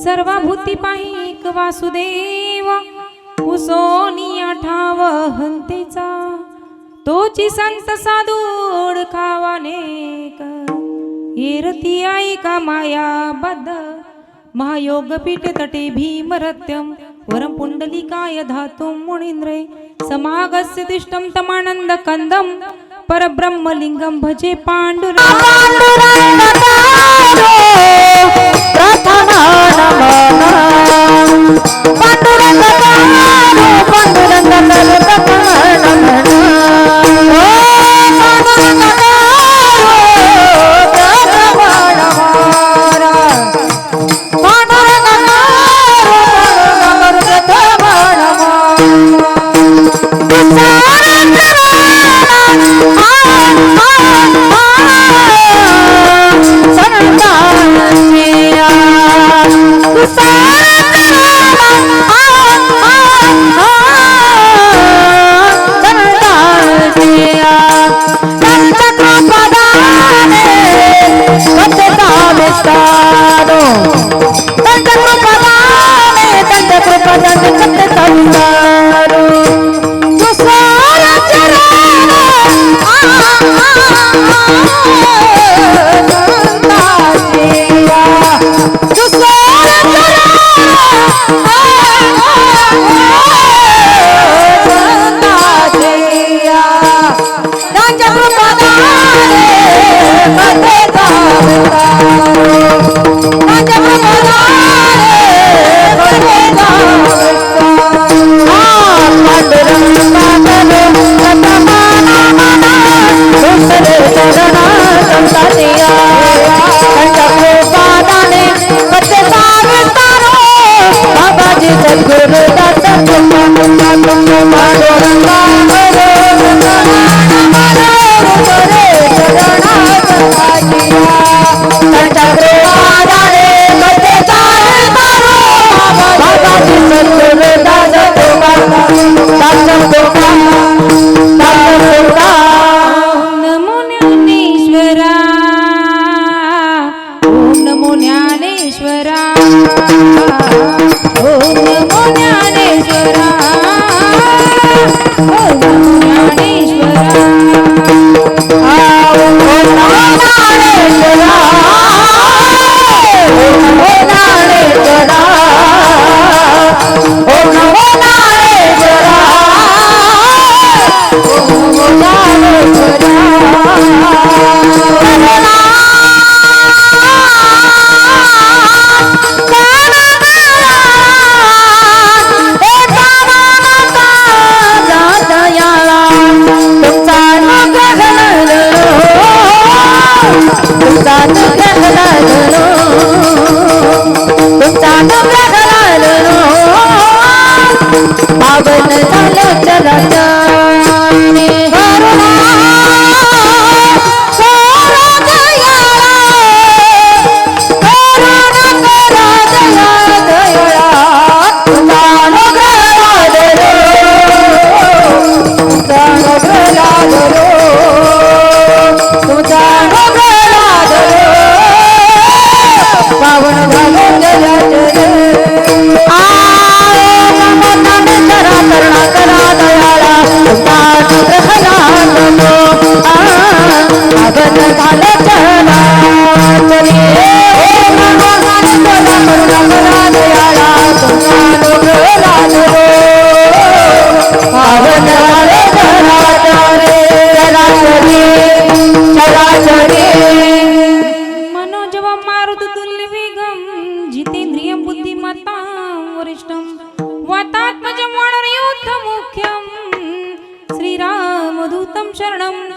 सर्वभूती पाहिक वासुदेव उसोनी ठाव हंतेचा तोची संत साधू ओळखावानेक येरती आई का माया बद्ध महायोग पीठ तटे भीमरत्यम वरम पुंडलिकाय धातुम मुनींद्रे समागस्य तिष्ठम तमानंद कंदम परब्रह्मलिंगम भजे पांडुरंग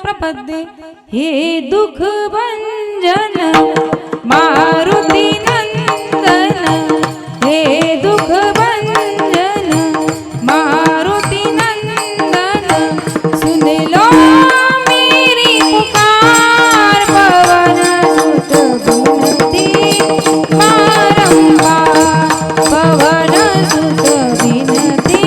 प्रपद्ये हे दुख भंजन मारुती नंदन हे दुख भंजन मारुती नंदन सुन लो मेरी पुकार पवन सुत विनती बारंबार पवन सुत विनती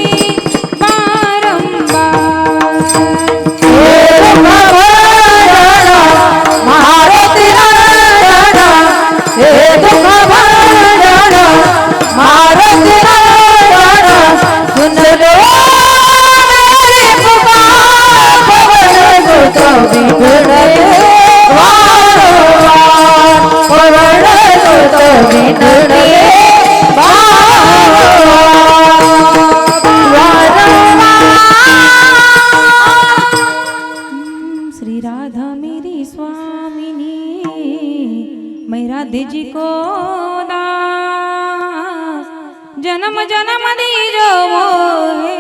जन्म जन्म दी जो मोहे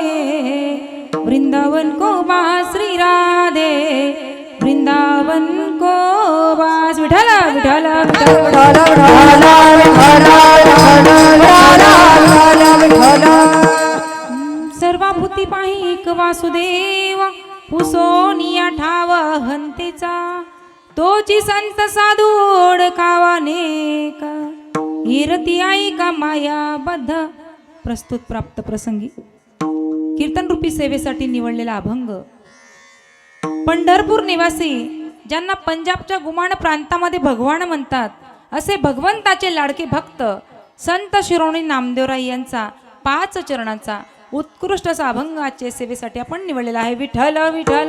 वृंदावन को बासरी राधे वृंदावन को बास विठ्ठल विठ्ठल सर्वभूती पाहिक वासुदेव पुसोनिया ठाव हंतेचा तोची संत साधू ओळखावा नेक हिरती आई का माया बद्ध. प्रस्तुत प्राप्त प्रसंगी कीर्तन रूपी सेवेसाठी निवडलेला अभंग. पंढरपूर निवासी ज्यांना पंजाबच्या गुमान प्रांतामध्ये भगवान म्हणतात असे भगवंताचे लाडके भक्त संत शिरोमणी नामदेवराय यांचा 5 चरणांचा उत्कृष्ट असा अभंग आजच्या सेवेसाठी आपण निवडलेला आहे. विठ्ठल विठ्ठल.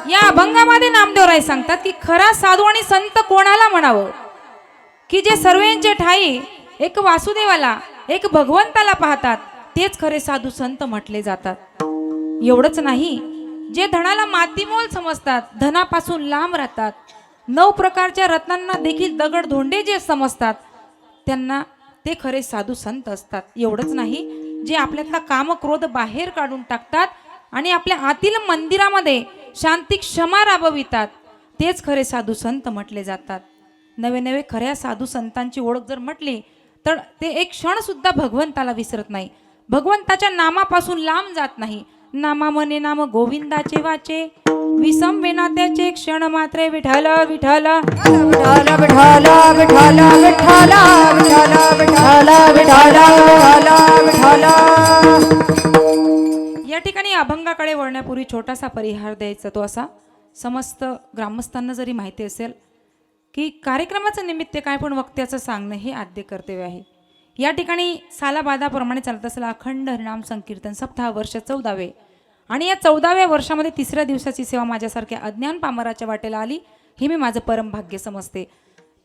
या अभंगामध्ये नामदेवराय सांगतात की खरा साधू आणि संत कोणाला म्हणावं, की जे सर्वांचे ठाई एक वासुदेवाला एक भगवंताला पाहतात तेच खरे साधू संत म्हटले जातात. एवढंच नाही, जे धनाला मातीमोल समजतात, धनापासून लांब राहतात, 9 प्रकारच्या रत्नांना देखील दगड धोंडे जे समजतात त्यांना ते खरे साधू संत असतात. एवढंच नाही, जे आपल्यातला काम क्रोध बाहेर काढून टाकतात आणि आपल्या आतील मंदिरामध्ये शांती क्षमा राबवितात तेच खरे साधू संत म्हटले जातात. नवे नवे खऱ्या साधू संतांची ओळख जर म्हटली तर ते एक क्षण सुद्धा भगवंताला विसरत नाही, भगवंताच्या नामापासून लांब जात नाही. नामा मने नाम गोविंदाचे वाचे विसम विनात्याचे क्षण मात्रे विठ्ठल विठ्ठल विठ्ठल विठ्ठल विठ्ठल विठ्ठल विठ्ठल विठ्ठल. या ठिकाणी अभंगाकडे वळण्यापूर्वी छोटासा परिहार द्यायचा. तो असा, समस्त ग्रामस्थांना जरी माहिती असेल की कार्यक्रमाचं निमित्त काय पण वक्त्याचं सांगणं हे आद्य कर्तव्य आहे. या ठिकाणी सालाबादाप्रमाणे चालत असलेला अखंड हरिनाम संकीर्तन सप्ताह वर्ष 14वे आणि या 14व्या वर्षामध्ये 3ऱ्या दिवसाची सेवा माझ्यासारख्या अज्ञान पामराच्या वाटेला आली हे मी माझं परम भाग्य समजते.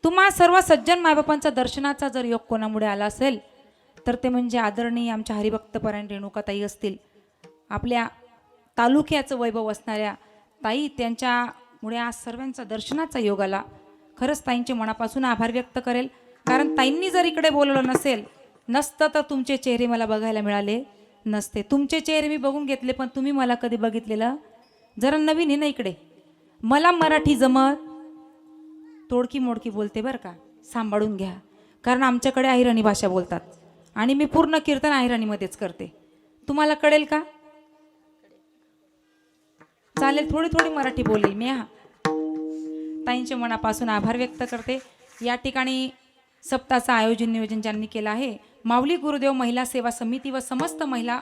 तुम्हा सर्व सज्जन मायबापांचा दर्शनाचा जर योग कोणामुळे आला असेल तर ते म्हणजे आदरणीय आमच्या हरिभक्तपरायण रेणुकाताई असतील. आपल्या तालुक्याचं वैभव असणाऱ्या ताई, त्यांच्यामुळे आज सर्वांचा दर्शनाचा योग आला. खरंच ताईंचे मनापासून आभार व्यक्त करेल, कारण ताईंनी जर इकडे बोलवलं नसतं तर तुमचे चेहरे मला बघायला मिळाले नसते. तुमचे चेहरे मी बघून घेतले पण तुम्ही मला कधी बघितलेलं जरा नवीन आहे ना. इकडे मला मराठी जमत, तोडकी मोडकी बोलते बरं का, सांभाळून घ्या, कारण आमच्याकडे अहिराणी भाषा बोलतात आणि मी पूर्ण कीर्तन अहिराणीमध्येच करते. तुम्हाला कळेल का? चालेल, थोडी थोडी मराठी बोलेल मी. ताईंचे मनापासून आभार व्यक्त करते. या ठिकाणी सप्ताहाचं आयोजन नियोजन ज्यांनी केलं आहे माऊली गुरुदेव महिला सेवा समिती व समस्त महिला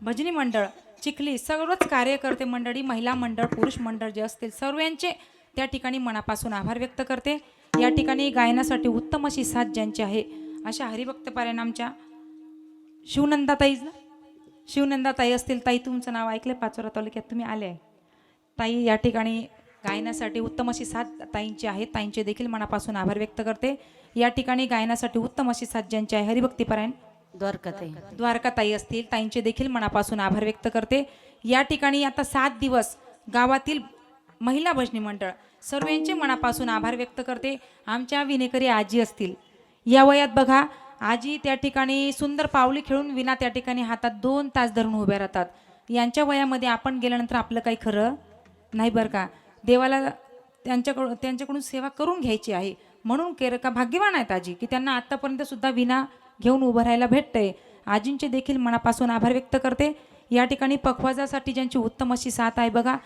भजनी मंडळ चिखली, सर्वच कार्यकर्ते मंडळी, महिला मंडळ, पुरुष मंडळ जे असतील सर्वांचे त्या ठिकाणी मनापासून आभार व्यक्त करते. या ठिकाणी गायनासाठी उत्तम अशी साथ ज्यांची आहे अशा हरिभक्तपरायण आमच्या शिवनंदाताई असतील. ताई, तुमचं नाव ऐकलं पाचोरा तालुक्यात तुम्ही आले आहे. ताई, या ठिकाणी गायनासाठी उत्तम अशी साथ ताईंची आहे, ताईंचे देखील मनापासून आभार व्यक्त करते. या ठिकाणी गायनासाठी उत्तम अशी साथ ज्यांची आहे हरिभक्तीपरायण द्वारकाताई असतील, ताईंचे देखील मनापासून आभार व्यक्त करते. या ठिकाणी आता 7 दिवस गावातील महिला भजनी मंडळ सर्वांचे मनापासून आभार व्यक्त करते. आमच्या विनेकरी आजी असतील, या वयात बघा आजी त्या ठिकाणी सुंदर पावली खेळून विना त्या ठिकाणी हातात 2 तास धरून उभ्या राहतात. यांच्या वयामध्ये आपण गेल्यानंतर आपलं काही खरं नाही बरं का. देवाला त्यांच्याकडून सेवा करून घ्यायची आहे, म्हणून का भाग्यवान आहेत आजी की त्यांना आतापर्यंत सुद्धा विना घेऊन उभं राहायला भेटतंय. आजींचे देखील मनापासून आभार व्यक्त करते. या ठिकाणी पखवाजासाठी ज्यांची उत्तम अशी साथ आहे बघा,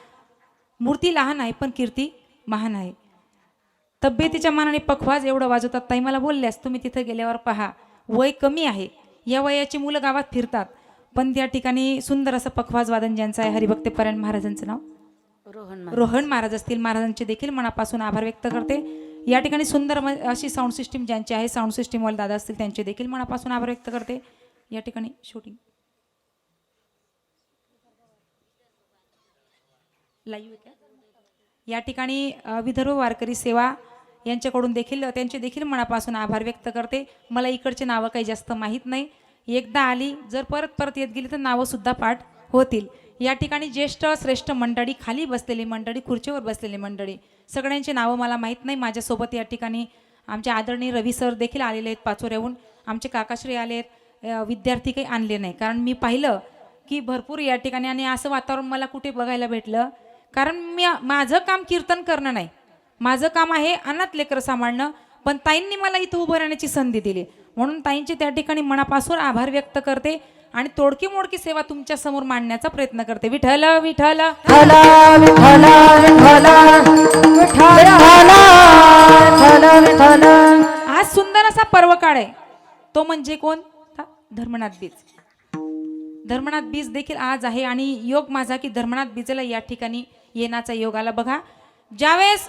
मूर्ती लहान आहे पण कीर्ती महान आहे. तब्येतीच्या मानाने पखवाज एवढं वाजवतात. ताई मला बोलल्यास तुम्ही तिथं गेल्यावर पहा, वय कमी आहे, या वयाची मुलं गावात फिरतात, पण त्या ठिकाणी सुंदर असं पखवाज वादन ज्यांचं आहे हरिभक्तपरायण महाराजांचं नाव रोहन महाराज असतील, महाराजांचे देखील मनापासून आभार व्यक्त करते. या ठिकाणी सुंदर अशी साऊंड सिस्टीम ज्यांची आहे, साऊंड सिस्टीमवाले दादा असतील, त्यांचे देखील मनापासून आभार व्यक्त करते. या ठिकाणी शूटिंग लाईव्ह या ठिकाणी विदर्भ वारकरी सेवा यांच्याकडून देखील त्यांचे देखील मनापासून आभार व्यक्त करते. मला इकडचे नावं काही जास्त माहीत नाही, एकदा आली जर परत येत गेली तर नावं सुद्धा पाठ होतील. या ठिकाणी ज्येष्ठ श्रेष्ठ मंडळी, खाली बसलेली मंडळी, खुर्चीवर बसलेली मंडळी, सगळ्यांची नावं मला माहीत नाही. माझ्यासोबत या ठिकाणी आमचे आदरणीय रवी सर देखील आलेले आहेत पाचोऱ्याहून, आमचे काकाश्री आले आहेत, विद्यार्थी काही आणले नाही. कारण मी पाहिलं की भरपूर या ठिकाणी आणि असं वातावरण मला कुठे बघायला भेटलं. कारण माझं काम कीर्तन करणं नाही, माझं काम आहे अनाथ लेकरं सांभाळणं. पण ताईंनी मला इथं उभं राहण्याची संधी दिली, म्हणून ताईंचे त्या ठिकाणी मनापासून आभार व्यक्त करते आणि तोडकी मोडकी सेवा तुमच्या समोर मांडण्याचा प्रयत्न करते. विठ्ठल विठ्ठल आज सुंदर असा पर्व काळ आहे, तो म्हणजे कोण? धर्मनाथ बीज. धर्मनाथ बीज देखील आज आहे आणि योग माझा की धर्मनाथ बीजेला या ठिकाणी येण्याचा योग आला. बघा, ज्यावेळेस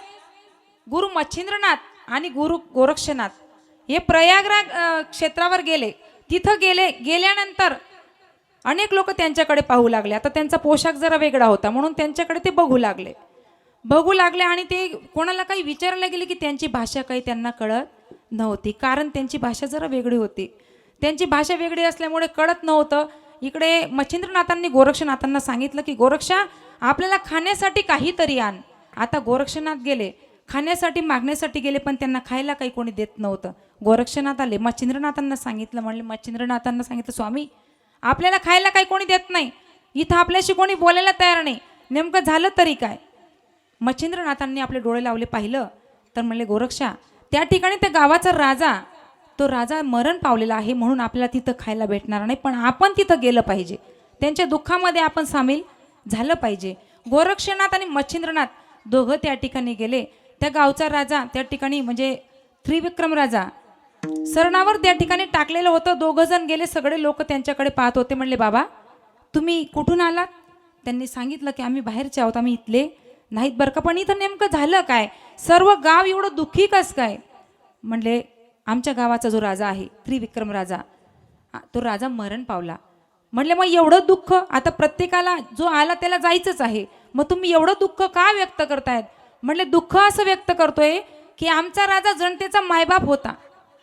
गुरु मच्छिंद्रनाथ आणि गुरु गोरक्षनाथ हे प्रयागराज क्षेत्रावर गेले, तिथं गेल्यानंतर अनेक लोक त्यांच्याकडे पाहू लागले. आता त्यांचा पोशाख जरा वेगळा होता म्हणून त्यांच्याकडे ते बघू लागले आणि ते कोणाला काही विचारायला गेले की त्यांची भाषा काही त्यांना कळत नव्हती. कारण त्यांची भाषा जरा वेगळी होती. त्यांची भाषा वेगळी असल्यामुळे कळत नव्हतं. इकडे मच्छिंद्रनाथांनी गोरक्षनाथांना सांगितलं की गोरक्षा, आपल्याला खाण्यासाठी काहीतरी आण. आता गोरक्षनाथ गेले, खाण्यासाठी मागण्यासाठी गेले, पण त्यांना खायला काही कोणी देत नव्हतं. गोरक्षनाथ आले, मच्छिंद्रनाथांना सांगितलं. म्हणले मच्छिंद्रनाथांना सांगितलं, स्वामी आपल्याला खायला काही कोणी देत नाही, इथं आपल्याशी कोणी बोलायला तयार नाही, नेमकं झालं तरी काय? मच्छिंद्रनाथांनी आपले डोळे लावले, पाहिलं तर म्हणले गोरक्षा, त्या ठिकाणी त्या गावाचा राजा, तो राजा मरण पावलेला आहे, म्हणून आपल्याला तिथं खायला भेटणार नाही, पण आपण तिथं गेलं पाहिजे, त्यांच्या दुःखामध्ये आपण सामील झालं पाहिजे. गोरक्षनाथ आणि मच्छिंद्रनाथ दोघं त्या ठिकाणी गेले. त्या गावचा राजा त्या ठिकाणी म्हणजे त्रिविक्रम राजा सरणावर त्या ठिकाणी टाकलेलं होतं. दोघं जण गेले, सगळे लोक त्यांच्याकडे पाहत होते. म्हणले बाबा तुम्ही कुठून आलात? त्यांनी सांगितलं की आम्ही बाहेरचे आहोत, आम्ही इथले नाहीत बरं का, पण इथं नेमकं झालं काय? सर्व गाव एवढं दुःखी कस काय? म्हणले आमच्या गावाचा जो राजा आहे त्रिविक्रम राजा, तो राजा मरण पावला. म्हणले मग एवढं दुःख? आता प्रत्येकाला जो आला त्याला जायचंच आहे, मग तुम्ही एवढं दुःख का व्यक्त करतायत? म्हणले दुःख असं व्यक्त करतोय की आमचा राजा जनतेचा मायबाप होता,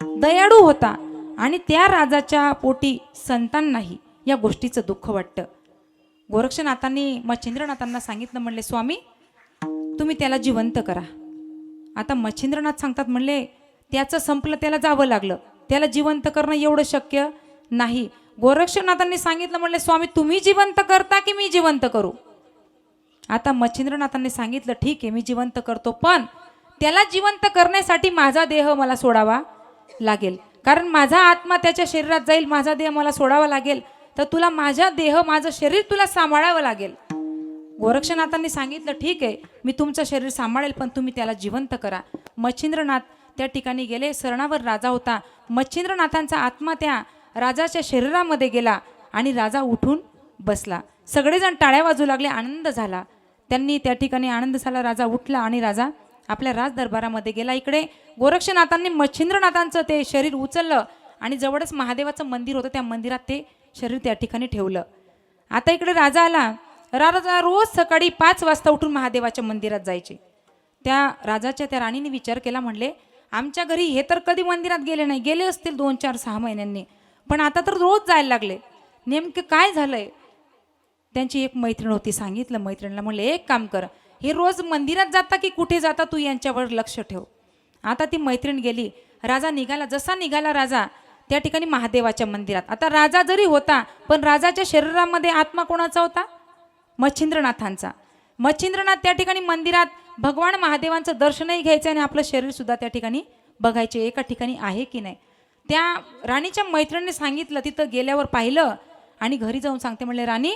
दयाळू होता, आणि त्या राजाच्या पोटी संतान नाही, या गोष्टीचं दुःख वाटतं. गोरक्षनाथांनी मच्छिंद्रनाथांना सांगितलं, म्हणले स्वामी तुम्ही त्याला जिवंत करा. आता मच्छिंद्रनाथ सांगतात, म्हणले त्याचं संपलं, त्याला जावं लागलं, त्याला जिवंत करणं एवढं शक्य नाही. गोरक्षनाथांनी सांगितलं, म्हणले स्वामी तुम्ही जिवंत करता की मी जिवंत करू? आता मच्छिंद्रनाथांनी सांगितलं ठीक आहे मी जिवंत करतो, पण त्याला जिवंत करण्यासाठी माझा देह मला सोडावा लागेल, कारण माझा आत्मा त्याच्या शरीरात जाईल, माझा देह मला सोडावा लागेल, तर तुला माझा देह माझं शरीर तुला सांभाळावं लागेल. गोरक्षनाथांनी सांगितलं ठीक आहे मी तुमचं शरीर सांभाळेल, पण तुम्ही त्याला जिवंत करा. मच्छिंद्रनाथ त्या ठिकाणी गेले. सरणावर राजा होता. मच्छिंद्रनाथांचा आत्मा त्या राजाच्या शरीरामध्ये गेला आणि राजा उठून बसला. सगळेजण टाळ्या वाजू लागले, आनंद झाला. त्यांनी त्या ठिकाणी आनंद झाला, राजा उठला आणि राजा आपल्या राजदरबारामध्ये गेला. इकडे गोरक्षनाथांनी मच्छिंद्रनाथांचं ते शरीर उचललं आणि जवळच महादेवाचं मंदिर होतं, त्या मंदिरात ते शरीर त्या ठिकाणी ठेवलं. आता इकडे राजा आला. राजा रोज सकाळी 5 वाजता उठून महादेवाच्या मंदिरात जायचे. त्या राजाच्या त्या राणीने विचार केला, म्हणले आमच्या घरी हे तर कधी मंदिरात गेले नाही, गेले असतील 2, 4, 6 महिन्यांनी, पण आता तर रोज जायला लागले, नेमके काय झालंय? त्यांची एक मैत्रीण होती. सांगितलं मैत्रिणीला, म्हणले एक काम कर, हे रोज मंदिरात जाता की कुठे जाता तू यांच्यावर लक्ष ठेव. आता ती मैत्रीण गेली. राजा निघाला. जसा निघाला राजा त्या ठिकाणी महादेवाच्या मंदिरात. आता राजा जरी होता पण राजाच्या शरीरामध्ये आत्मा कोणाचा होता? मच्छिंद्रनाथांचा. मच्छिंद्रनाथ त्या ठिकाणी मंदिरात भगवान महादेवांचं दर्शनही घ्यायचं आणि आपलं शरीर सुद्धा त्या ठिकाणी बघायचे एका ठिकाणी आहे की नाही. त्या राणीच्या मैत्रिणीने सांगितलं, तिथं गेल्यावर पाहिलं आणि घरी जाऊन सांगते, म्हणले राणी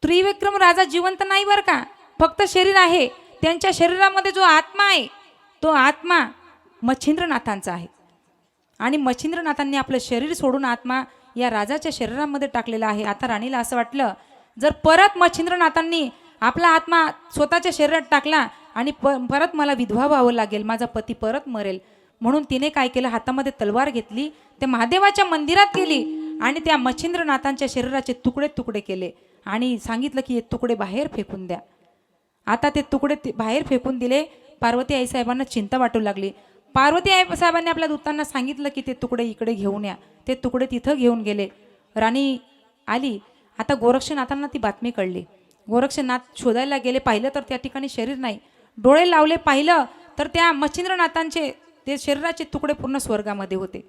त्रिविक्रम राजा जिवंत नाही बरं का, फक्त शरीर आहे. त्यांच्या शरीरामध्ये जो आत्मा आहे तो आत्मा मच्छिंद्रनाथांचा आहे आणि मच्छिंद्रनाथांनी आपलं शरीर सोडून आत्मा या राजाच्या शरीरामध्ये टाकलेला आहे. आता राणीला असं वाटलं, जर परत मच्छिंद्रनाथांनी आपला आत्मा स्वतःच्या शरीरात टाकला आणि परत मला विधवा व्हावं लागेल, माझा पती परत मरेल, म्हणून तिने काय केलं, हातामध्ये तलवार घेतली, त्या महादेवाच्या मंदिरात गेली आणि त्या मच्छिंद्रनाथांच्या शरीराचे तुकडे तुकडे केले आणि सांगितलं की हे तुकडे बाहेर फेकून द्या. आता ते तुकडे बाहेर फेकून दिले. पार्वती आई साहेबांना चिंता वाटू लागली. पार्वती आई साहेबांनी आपल्या दूतांना सांगितलं की ते तुकडे इकडे घेऊन या. ते तुकडे तिथं घेऊन गेले. राणी आली. आता गोरक्षनाथांना ती बातमी कळली. गोरक्षनाथ शोधायला गेले. पाहिलं तर त्या ठिकाणी शरीर नाही. डोळे लावले, पाहिलं तर त्या मच्छिंद्रनाथांचे ते शरीराचे तुकडे पूर्ण स्वर्गामध्ये होते.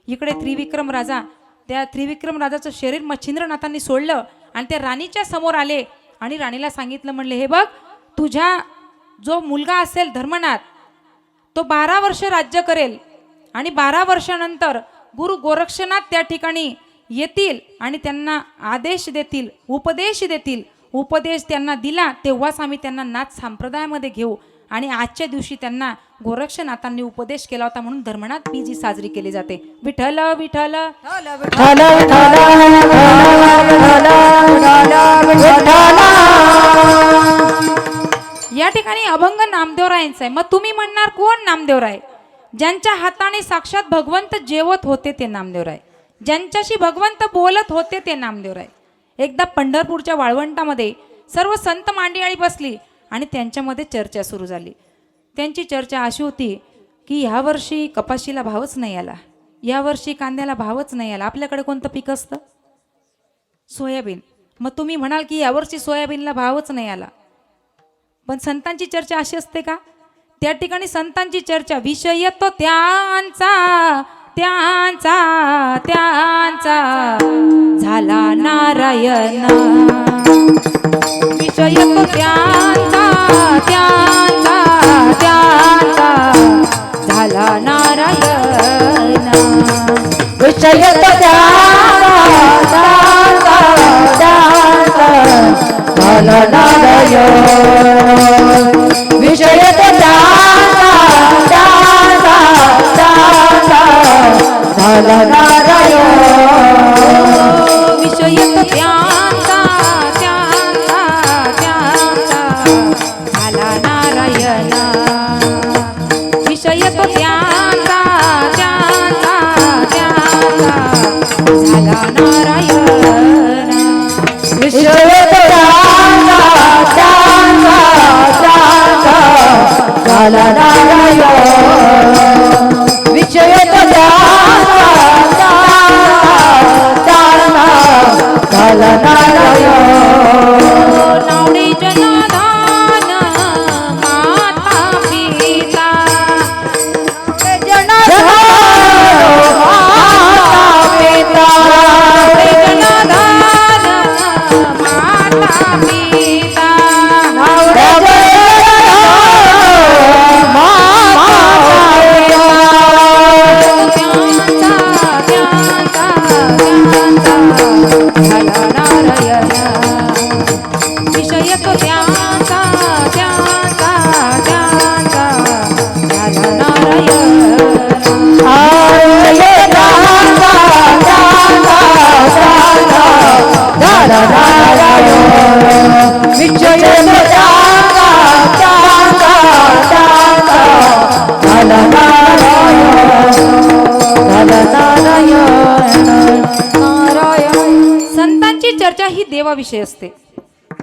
इकडे त्रिविक्रम राजा, त्या त्रिविक्रम राजाचं शरीर मच्छिंद्रनाथांनी सोडलं आणि त्या राणीच्या समोर आले आणि राणीला सांगितलं, म्हणले हे बघ, तुझ्या जो मुलगा असेल धर्मनाथ तो 12 वर्ष राज्य करेल आणि 12 वर्षानंतर गुरु गोरक्षनाथ त्या ठिकाणी येतील आणि त्यांना आदेश देतील, उपदेश देतील. उपदेश त्यांना दिला तेव्हाच आम्ही त्यांना नाथ संप्रदायामध्ये घेऊ. आणि आजच्या दिवशी त्यांना गोरक्षनाथांनी उपदेश केला होता म्हणून धर्मनाथ बीजी साजरी केली जाते. विठ्ठल विठ्ठल या ठिकाणी अभंग नामदेवरायांचा आहे. मग तुम्ही म्हणणार कोण नामदेवराय? ज्यांच्या हाताने साक्षात भगवंत जेवत होते ते नामदेवराय, ज्यांच्याशी भगवंत बोलत होते ते नामदेवराय. एकदा पंढरपूरच्या वाळवंटामध्ये सर्व संत मांडियाळी बसली आणि त्यांच्यामध्ये चर्चा सुरू झाली. त्यांची चर्चा अशी होती की ह्या वर्षी कपाशीला भावच नाही आला, या वर्षी कांद्याला भावच नाही आला. आपल्याकडे कोणतं पीक असतं? सोयाबीन. मग तुम्ही म्हणाल की यावर्षी सोयाबीनला भावच नाही आला. पण संतांची चर्चा अशी असते का? त्या ठिकाणी संतांची चर्चा विषय तो त्यांचा त्यांचा त्यांचा झाला नारायण, विषय तो त्यांचा त्यांचा त्यांचा झाला नारायण, विषय तो त्यांचा त्यांचा झाला नारायण, विषय तो त्यांचा त्यांचा त्यांचा झाला नारायण, विषय तो त्यांचा त्यांचा त्यांचा झाला नारायण, विषय तो त्यांचा त्यांचा त्यांचा झाला नारायण, विषय तो त्यांचा त्यांचा त्यांचा झाला नारायण, विषय तो त्यांचा त्यांचा झाला नारायण, नावडे जनाधान माता पिता, जनाधान माता पिता, जनाधान माता पिता, झाला नारायण, विषय तो त्यांचा त्यांचा त्यांचा झाला नारायण, झाला नारायण, विषय तो त्यांचा त्यांचा त्यांचा झाला नारायण, झाला नारायण, नारायण. संतांची चर्चा ही देवाविषयी असते.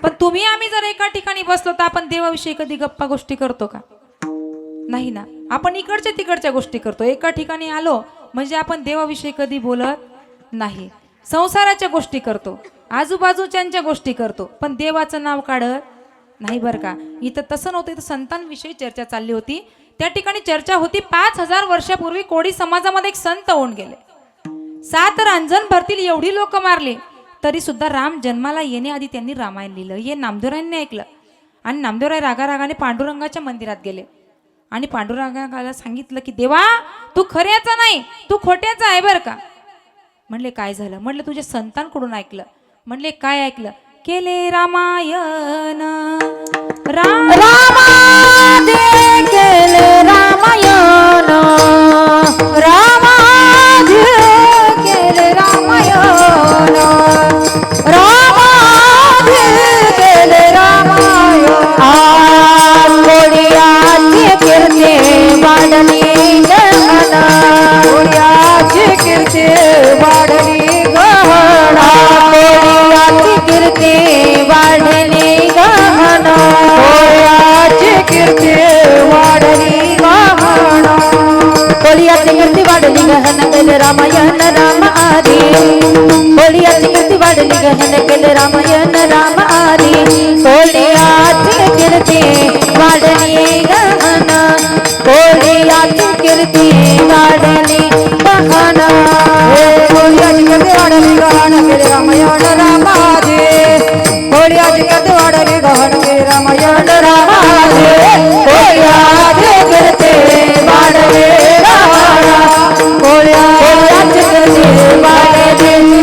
पण तुम्ही आम्ही जर एका ठिकाणी बसलो तर आपण देवाविषयी कधी गप्पा गोष्टी करतो का? नाही ना. आपण इकडच्या तिकडच्या गोष्टी करतो. एका ठिकाणी आलो म्हणजे आपण देवाविषयी कधी बोलत नाही. संसाराच्या गोष्टी करतो, आजूबाजूच्यांच्या गोष्टी करतो, पण देवाचं नाव काढत नाही बरं का. इथं तसं नव्हतं. इथं संतांविषयी चर्चा चालली होती. त्या ठिकाणी चर्चा होती 5000 वर्षापूर्वी कोळी समाजामध्ये एक संत होऊन गेले. 7 रांजण भरतील एवढी लोक मारली तरी सुद्धा राम जन्माला येण्याआधी त्यांनी रामायण लिहिलं. हे नामदेवरायांनी ऐकलं आणि नामदेवराय रागारागाने पांडुरंगाच्या मंदिरात गेले आणि पांडुरंगाला सांगितलं की देवा, तू खऱ्याचा नाही, तू खोट्याचा आहे बरं का. म्हणले काय झालं? म्हणलं तुझ्या संतांकडून ऐकलं. म्हणले काय ऐकलं? केले रामायण रामादे केले रामायण, रामादे केले रामायण, रामादे केले रामायण, कोळ्याची कीर्ती वाढली गहना, कोळ्याची कीर्ती वाढली गहना, कोळ्याची कीर्ती वाढली गहना, कोळ्याची कीर्ती वाढली गहना, कोळ्याची कीर्ती वाढली गहना, केले रामायण राम आदी, कोळ्याची कीर्ती वाढली गहना, केले रामायण राम आदी, कोळ्याची कीर्ती वाढली गहना, कोळ्याची कीर्ती वाढली गहन कोळ्याची कीर्ती वाढली गहन केले रामायण रामाजे कोळ्याची कीर्ती वाढली गहन केले रामायण रामाजे कोळ्याची कीर्ती वाढली गहन कोळ्याची कीर्ती वाढली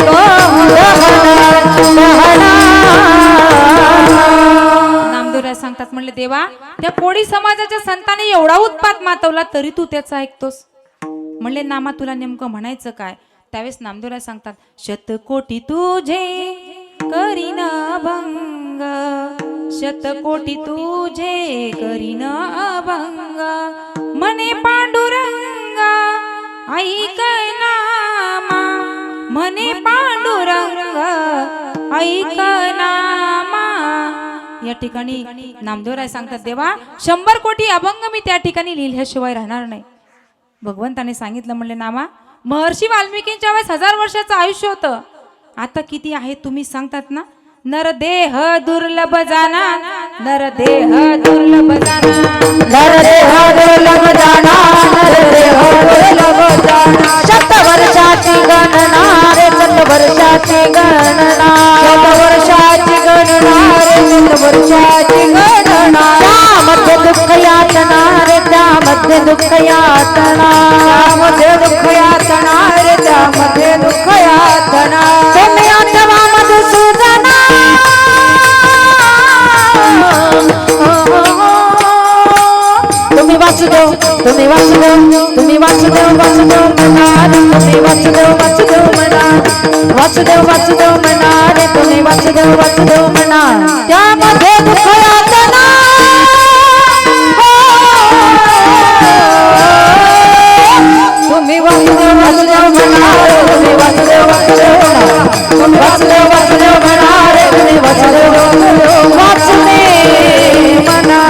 नामदेवराय सांगतात म्हणले देवा त्या कोळी समाजाच्या संतांनी एवढा उत्पात मातवला तरी तू त्याचा ऐकतोस. म्हणले नामा तुला नेमकं म्हणायचं काय. त्यावेळेस नामदेवराय सांगतात शतकोटी तुझे करीन अभंग शतकोटी तुझे करीन अभंग म्हणे पांडुरंग ऐक नामा म्हणे पांडुरंग ऐक नामा. या ठिकाणी नामदेवराय सांगतात देवा 100 कोटी अभंग मी त्या ठिकाणी लिहिल्याशिवाय राहणार नाही. भगवंताने सांगितलं म्हणले नामा महर्षी वाल्मिकींच्या वेळेस 1000 वर्षाचं आयुष्य होतं. आता किती आहे तुम्ही सांगतात ना. नरदेह दुर्लभ जाना नरदेह दुर्लभ जाना नरदेह दुर्लभ जाना नरदेह दुर्लभ जाना शतवर्षाची गणना रे शतवर्षाची गणना शतवर्षाची गणना रे शतवर्षाची गणना त्यामध्ये दुःख यातना रे त्यामध्ये दुःख यातना त्यामध्ये दुःख यातना रे त्यामध्ये दुःख यातना तुम्ही आठवा मधुसूदना तुम्ही वासुदेव तुम्ही वासुदेव तुम्ही वासुदेव वासुदेव म्हणा तुम्ही वासुदेव वासुदेव म्हणा वासुदेव वासुदेव म्हणा रे तुम्ही वासुदेव वासुदेव म्हणा त्यामध्ये दुःख यातना तुम्ही वासुदेव वासुदेव म्हणा तुम्ही वासुदेव वासुदेव म्हणा तुम्ही वासुदेव वासुदेव म्हणा रे तुम्ही वासुदेव वासुदेव म्हणा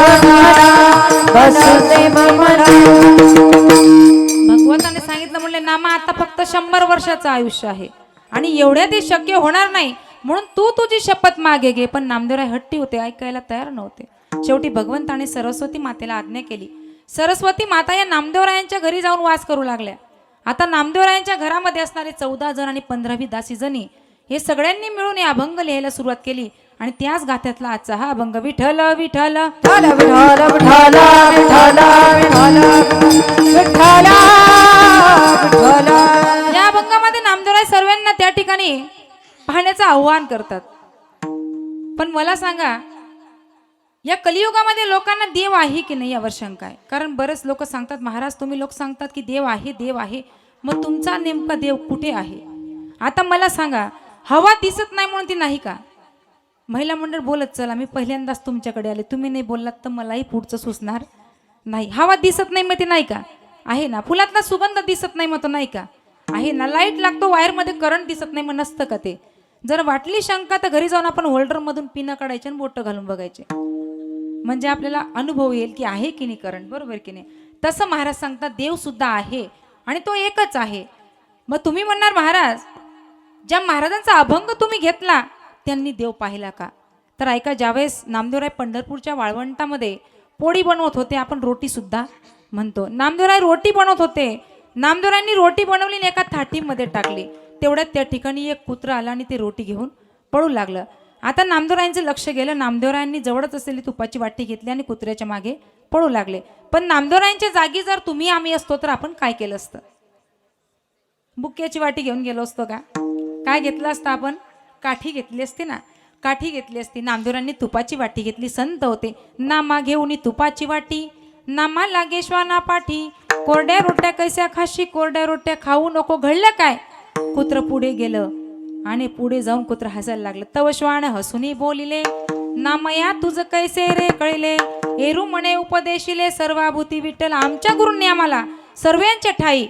वासुदेव म्हणा. भगवंताने सांगितलं म्हणले नामा आता फक्त 100 वर्षाचं आयुष्य आहे आणि एवढ्या ते शक्य होणार नाही म्हणून तू तुझी शपथ मागे घे. पण नामदेवराय हट्टी होते ऐकायला तयार नव्हते. शेवटी भगवंताने सरस्वती मातेला आज्ञा केली. सरस्वती माता या नामदेवरायांच्या घरी जाऊन वास करू लागल्या. आता नामदेवरायांच्या घरामध्ये असणारे 14 जण आणि 15 दासी जणी हे सगळ्यांनी मिळून हे अभंग लिहायला सुरुवात केली आणि त्याच गाथ्यातला आजचा हा अभंग विठ्ठल विठ्ठल विठ्ठल विठ्ठल विठ्ठल विठ्ठल विठ्ठल विठ्ठल. या अभंगामध्ये नामदेवराय सर्वांना त्या ठिकाणी पाहण्याचं आव्हान करतात. पण मला सांगा या कलियुगामध्ये लोकांना देव आहे की नाही यावर शंका आहे. कारण बरेच लोक सांगतात महाराज तुम्ही लोक सांगतात की देव आहे मग तुमचा नेमका देव कुठे आहे. आता मला सांगा हवा दिसत नाही म्हणून ती नाही का. महिला मंडळ बोलत चला मी पहिल्यांदाच तुमच्याकडे आले तुम्ही नाही बोललात तर मलाही पुढचं सुचणार नाही. हवा दिसत नाही मग ते नाही का आहे ना. फुलातला सुगंध दिसत नाही मग तो नाही का आहे ना. लाईट लागतो वायरमध्ये करंट दिसत नाही मग नसतं का ते. जर वाटली शंका तर घरी जाऊन आपण होल्डरमधून पिनं काढायचे आणि बोटं घालून बघायचे म्हणजे आपल्याला अनुभव येईल की आहे की नाही करंट. बरोबर की नाही. तसं महाराज सांगतात देव सुद्धा आहे आणि तो एकच आहे. मग तुम्ही म्हणणार महाराज ज्या महाराजांचा अभंग तुम्ही घेतला त्यांनी देव पाहिला का. तर ऐका ज्यावेळेस नामदेवराय पंढरपूरच्या वाळवंटामध्ये पोळी बनवत होते आपण रोटी सुद्धा म्हणतो. नामदेवराय रोटी बनवत होते. नामदेवरायांनी रोटी बनवली आणि एका थाटीमध्ये टाकली. तेवढ्यात त्या ठिकाणी एक कुत्रा आला आणि ते रोटी घेऊन पळू लागलं. आता नामदेवरायांचं लक्ष गेलं. नामदेवरायांनी जवळच असलेली तुपाची वाटी घेतली आणि कुत्र्याच्या मागे पळू लागले. पण नामदेवरायांच्या जागी जर तुम्ही आम्ही असतो तर आपण काय केलं असतं. बुक्याची वाटी घेऊन गेलो असतो का. काय घेतलं असतं आपण काठी घेतली असती ना. काठी घेतली असती. नामदेवरायांनी तुपाची वाटी घेतली. संत होते. नामा घेऊन तुपाची वाटी नामा लागे श्वाना पाठी कोरड्या रोट्या कैस्या खाशी कोरड्या रोट्या खाऊ नको. घडलं काय कुत्र पुढे गेलं आणि पुढे जाऊन कुत्र हसायला लागलं. तव श्वान हसूनी बोलिले नामया तुझ कैसे रे कळले एरू म्हणे उपदेशिले सर्वाभूती विठ्ठल. आमच्या गुरूंनी आम्हाला सर्वांच्या ठाई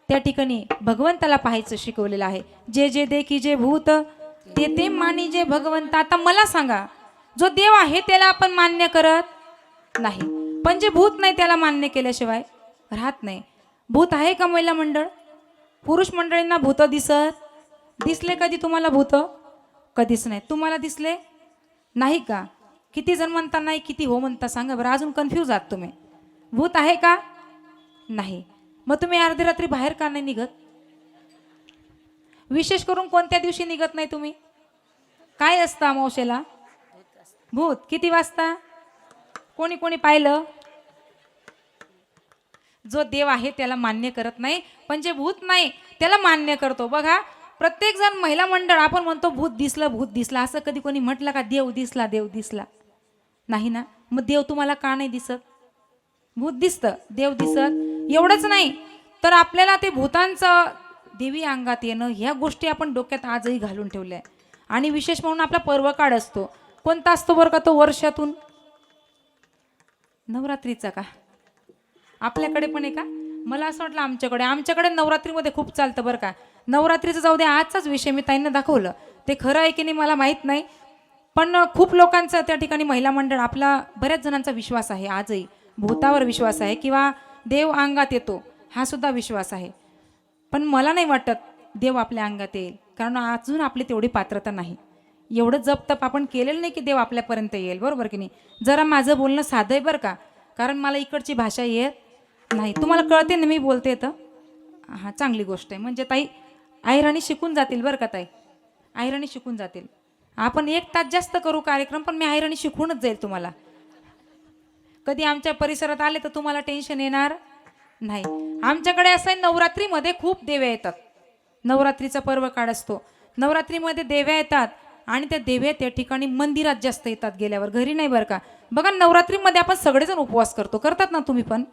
त्या ठिकाणी भगवंताला पाहायचं शिकवलेलं आहे. जे जे देखी जे भूत ते ते मानी जे भगवंत. आता मला सांगा जो देव आहे त्याला आपण मान्य करत नाही पण जे भूत नाही त्याला मान्य केल्याशिवाय राहत नाही. भूत आहे का महिला मंडळ. पुरुष मंडळींना भूत दिसले कधी तुम्हाला भूत. कधीच नाही. तुम्हाला दिसले नाही का. किती जण म्हणता नाही किती हो म्हणता सांगा बरं. अजून कन्फ्यूज आहात तुम्ही. भूत आहे का? नाही. मग तुम्ही अर्धी रात्री बाहेर का नाही निघत? विशेष करून कोणत्या दिवशी निघत नाही तुम्ही? काय असतं अमावस्येला? भूत. किती वाजता? कोणी कोणी पाहिलं? जो देव आहे त्याला मान्य करत नाही, पण जे भूत नाही त्याला मान्य करतो. बघा, प्रत्येक जण महिला मंडळ आपण म्हणतो भूत दिसला. असं कधी कोणी म्हटलं का देव दिसला? नाही ना. मग देव तुम्हाला का नाही दिसत? भूत दिसतं, देव दिसत. एवढंच नाही तर आपल्याला ते भूतांचं देवी अंगात येणं ह्या गोष्टी आपण डोक्यात आजही घालून ठेवल्या आहे. आणि विशेष म्हणून आपला पर्वकाळ असतो. कोणता असतो बरं का तो वर्षातून? नवरात्रीचा का? आपल्याकडे पण आहे का? मला असं वाटलं आमच्याकडे नवरात्रीमध्ये खूप चालतं बरं का. नवरात्रीचं जाऊ दे, आजचाच विषय मी ताईंना दाखवलं. ते खरं आहे की नाही मला माहीत नाही, पण खूप लोकांचा त्या ठिकाणी महिला मंडळ, आपला बऱ्याच जणांचा विश्वास आहे आजही. भूतावर विश्वास आहे किंवा देव अंगात येतो हा सुद्धा विश्वास आहे. पण मला नाही वाटत देव आपल्या अंगात येईल, कारण अजून आपली तेवढी पात्रता नाही. एवढं जप-तप आपण केलेलं नाही की देव आपल्यापर्यंत येईल, बरोबर की नाही. जरा माझं बोलणं साधं आहे बरं का, कारण मला इकडची भाषा येत नाही. तुम्हाला कळते ना मी बोलते तर? हां, चांगली गोष्ट आहे. म्हणजे ताई ऐराणी शिकून जातील बरं का ताई, ऐराणी शिकून जातील. आपण 1 तास जास्त करू कार्यक्रम, पण मी ऐराणी शिकूनच जाईल तुम्हाला. कधी आमच्या परिसरात आले तर तुम्हाला टेन्शन येणार नाही. आमच्याकडे असं आहे, नवरात्रीमध्ये खूप देव्या येतात. नवरात्रीचा पर्व काळ असतो. नवरात्रीमध्ये देव्या येतात आणि त्या देव्या त्या ठिकाणी मंदिरात जास्त येतात गेल्यावर, घरी नाही बरं का. बघा, नवरात्रीमध्ये आपण सगळेजण उपवास करतो, करतात ना तुम्ही पण?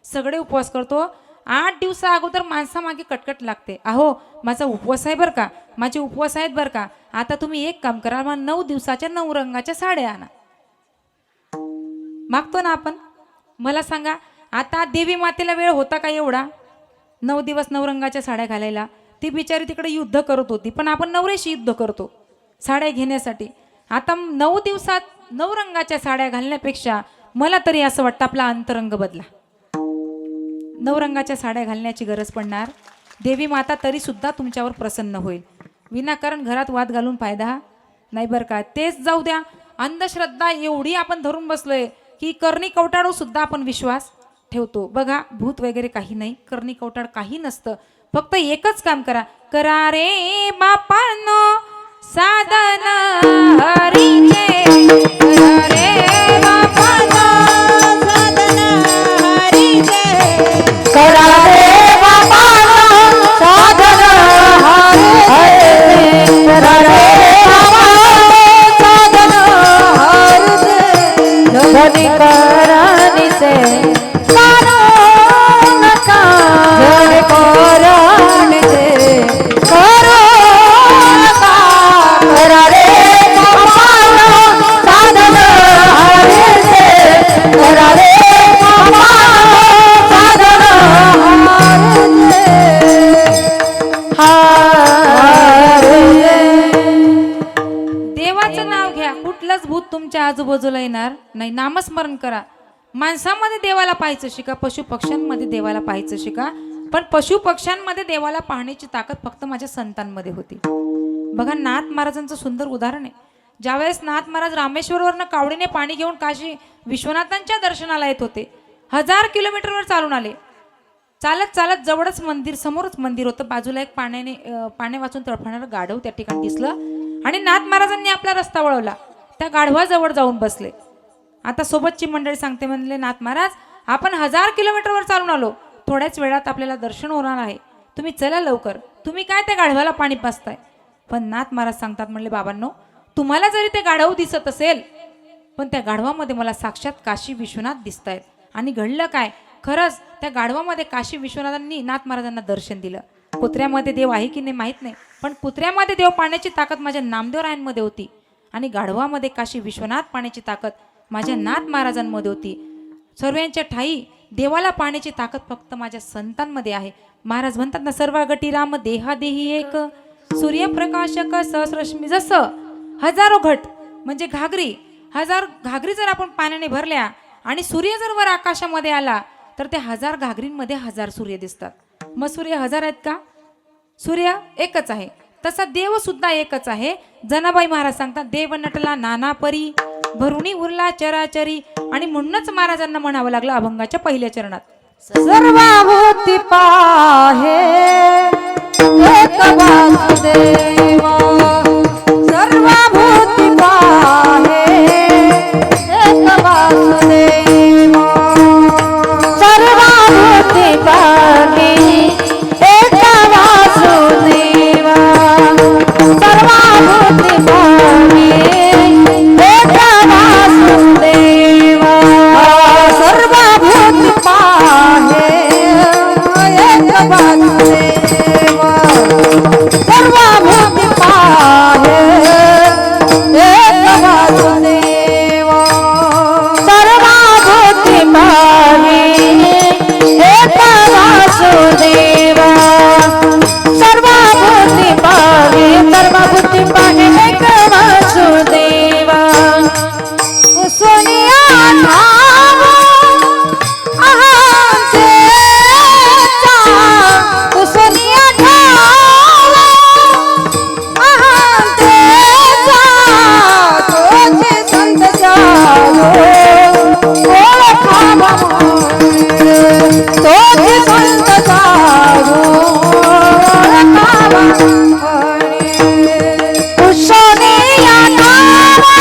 सगळे उपवास करतो. 8 दिवसा अगोदर माणसामागे कटकट लागते. अहो, माझा उपवास आहे बरं का, माझे उपवास आहेत बरं का. आता तुम्ही एक काम करा, मग 9 दिवसाच्या 9 रंगाच्या साड्या आणा. मागतो ना आपण? मला सांगा, आता देवी मातेला वेळ होता का एवढा 9 दिवस 9 रंगाच्या साड्या घालायला? ती बिचारी तिकडे युद्ध करत होती, पण आपण नवऱ्याशी युद्ध करतो साड्या घेण्यासाठी. आता 9 दिवसात 9 रंगाच्या साड्या घालण्यापेक्षा मला तरी असं वाटतं आपला अंतरंग बदला. 9 रंगाच्या साड्या घालण्याची गरज पडणार. देवी माता तरी सुद्धा तुमच्यावर प्रसन्न होईल. विनाकारण घरात वाद घालून फायदा नाही बरं का. तेच जाऊ द्या, अंधश्रद्धा एवढी आपण धरून बसलोय की कर्णी कवटाळू सुद्धा आपण विश्वास ठेवतो. बघा, भूत वगैरे काही नाही, कर्णी कवटाळ काही नसतं. फक्त एकच काम करा, करा रे बापांनो साधन हरीचे, करा रे बापांनो साधन हरीचे, करा रे बापांनो साधन हरीचे, करा रे बापांनो साधन हरीचे. धनी करानीचे करो नका, धनी करानीचे करो नका, करा रे बापांनो साधन हरीचे, करा रे बापांनो साधन हरीचे. देवाचं नाव घ्या, कुठलंच भूत तुमच्या आजूबाजूला येणार नाही. नामस्मरण करा. माणसामध्ये देवाला पाहायचं शिका, पशु पक्ष्यांमध्ये देवाला पाहायचं शिका. पण पशु पक्ष्यांमध्ये देवाला पाहण्याची ताकद फक्त माझ्या संतांमध्ये होती. बघा, नाथ महाराजांचं सुंदर उदाहरण आहे. ज्यावेळेस नाथ महाराज रामेश्वरवरनं कावडीने पाणी घेऊन काशी विश्वनाथांच्या दर्शनाला येत होते, 1000 किलोमीटरवर चालून आले. चालत चालत जवळच मंदिर, समोरच मंदिर होतं. बाजूला एक पाण्या वाचून तळफळणारं गाढव त्या ठिकाणी दिसलं आणि नाथ महाराजांनी आपला रस्ता वळवला. त्या गाढवाजवळ जाऊन बसले. आता सोबतची मंडळी सांगते, म्हणले, नाथ महाराज, आपण 1000 किलोमीटरवर चालून आलो, थोड्याच वेळात आपल्याला दर्शन होणार आहे, तुम्ही चला लवकर. तुम्ही काय त्या गाढवाला पाणी पाजताय? पण नाथ महाराज सांगतात, म्हणले, बाबांनो, तुम्हाला जरी ते गाढव दिसत असेल, पण त्या गाढवामध्ये मला साक्षात काशी विश्वनाथ दिसतायत. आणि घडलं काय, खरंच त्या गाढवामध्ये काशी विश्वनाथांनी नाथ महाराजांना दर्शन दिलं. कुत्र्यामध्ये देव आहे की नाही माहीत नाही, पण कुत्र्यामध्ये देव पाण्याची ताकद माझ्या नामदेवरायांमध्ये होती आणि गाढवामध्ये काशी विश्वनाथ पाण्याची ताकद माझ्या नाथ महाराजांमध्ये होती. सर्वांच्या ठाई देवाला पाण्याची ताकद फक्त माझ्या संतांमध्ये आहे. महाराज म्हणतात ना, सर्वागटी राम देहादेही एक, सूर्यप्रकाशक सहस्रश्मी. जसं हजारो घट म्हणजे घागरी, 1000 घागरी जर आपण पाण्याने भरल्या आणि सूर्य जर वर आकाशामध्ये आला तर त्या 1000 घागरींमध्ये 1000 सूर्य दिसतात. मग सूर्य 1000 आहेत का? सूर्य एकच आहे. तसा देव सुद्धा एकच आहे. जनाबाई महाराज सांगतात, देव नटला नाना परी, भरुणी उरला चराचरी. आणि म्हणूनच महाराजांना म्हणावं लागलं अभंगाच्या पहिल्या चरणात, सर्वभूती पाहे एक वासुदेवा, सर्वभूती पाहे एक वासुदेवा, सर्वभूती पाहे एक वासुदेवा, सर्वभूती पाहे एक वासुदेवा, सर्वभूती पाहे एक वासुदेवा, सर्वभूती पाहे एक वासुदेवा, सर्वभूती पाहे एक वासुदेवा, सर्वभूती पाहे, सर्वभूती पाहे एक वासुदेवा, सोनिया धावा अहंतेचा, सोनिया धावा अहंतेचा, तुझे संत जागो ओळखावा म्हणे, तुझे संत जागो ओळखावा म्हणे, सोनिया धावा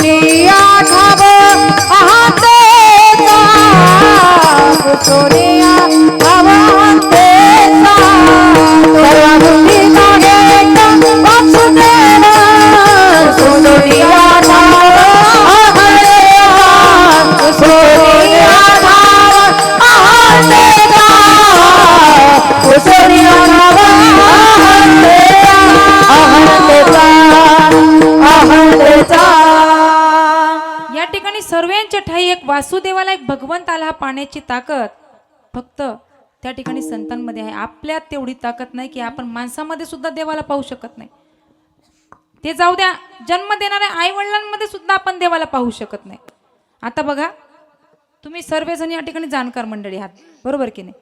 सोनिया ठाव अहंतेचा, सोनिया ठाव अहंतेचा, सर्वभूती पाहे एक वासुदेवा, सोनिया ठाव अहंतेचा, सोनिया ठाव अहंतेचा, सोनिया ठाव अहंतेचा, अहंतेचा. या ठिकाणी सर्वांच्या ठाई एक वासुदेवाला, एक भगवंत आला. पाण्याची ताकद फक्त त्या ठिकाणी संतांमध्ये आहे. आपल्यात तेवढी ताकद नाही की आपण माणसामध्ये सुद्धा देवाला पाहू शकत नाही. ते जाऊ द्या, जन्म देणाऱ्या आई वडिलांमध्ये सुद्धा आपण देवाला पाहू शकत नाही. आता बघा, तुम्ही सर्वजण या ठिकाणी जाणकार मंडळी आहात, बरोबर की नाही?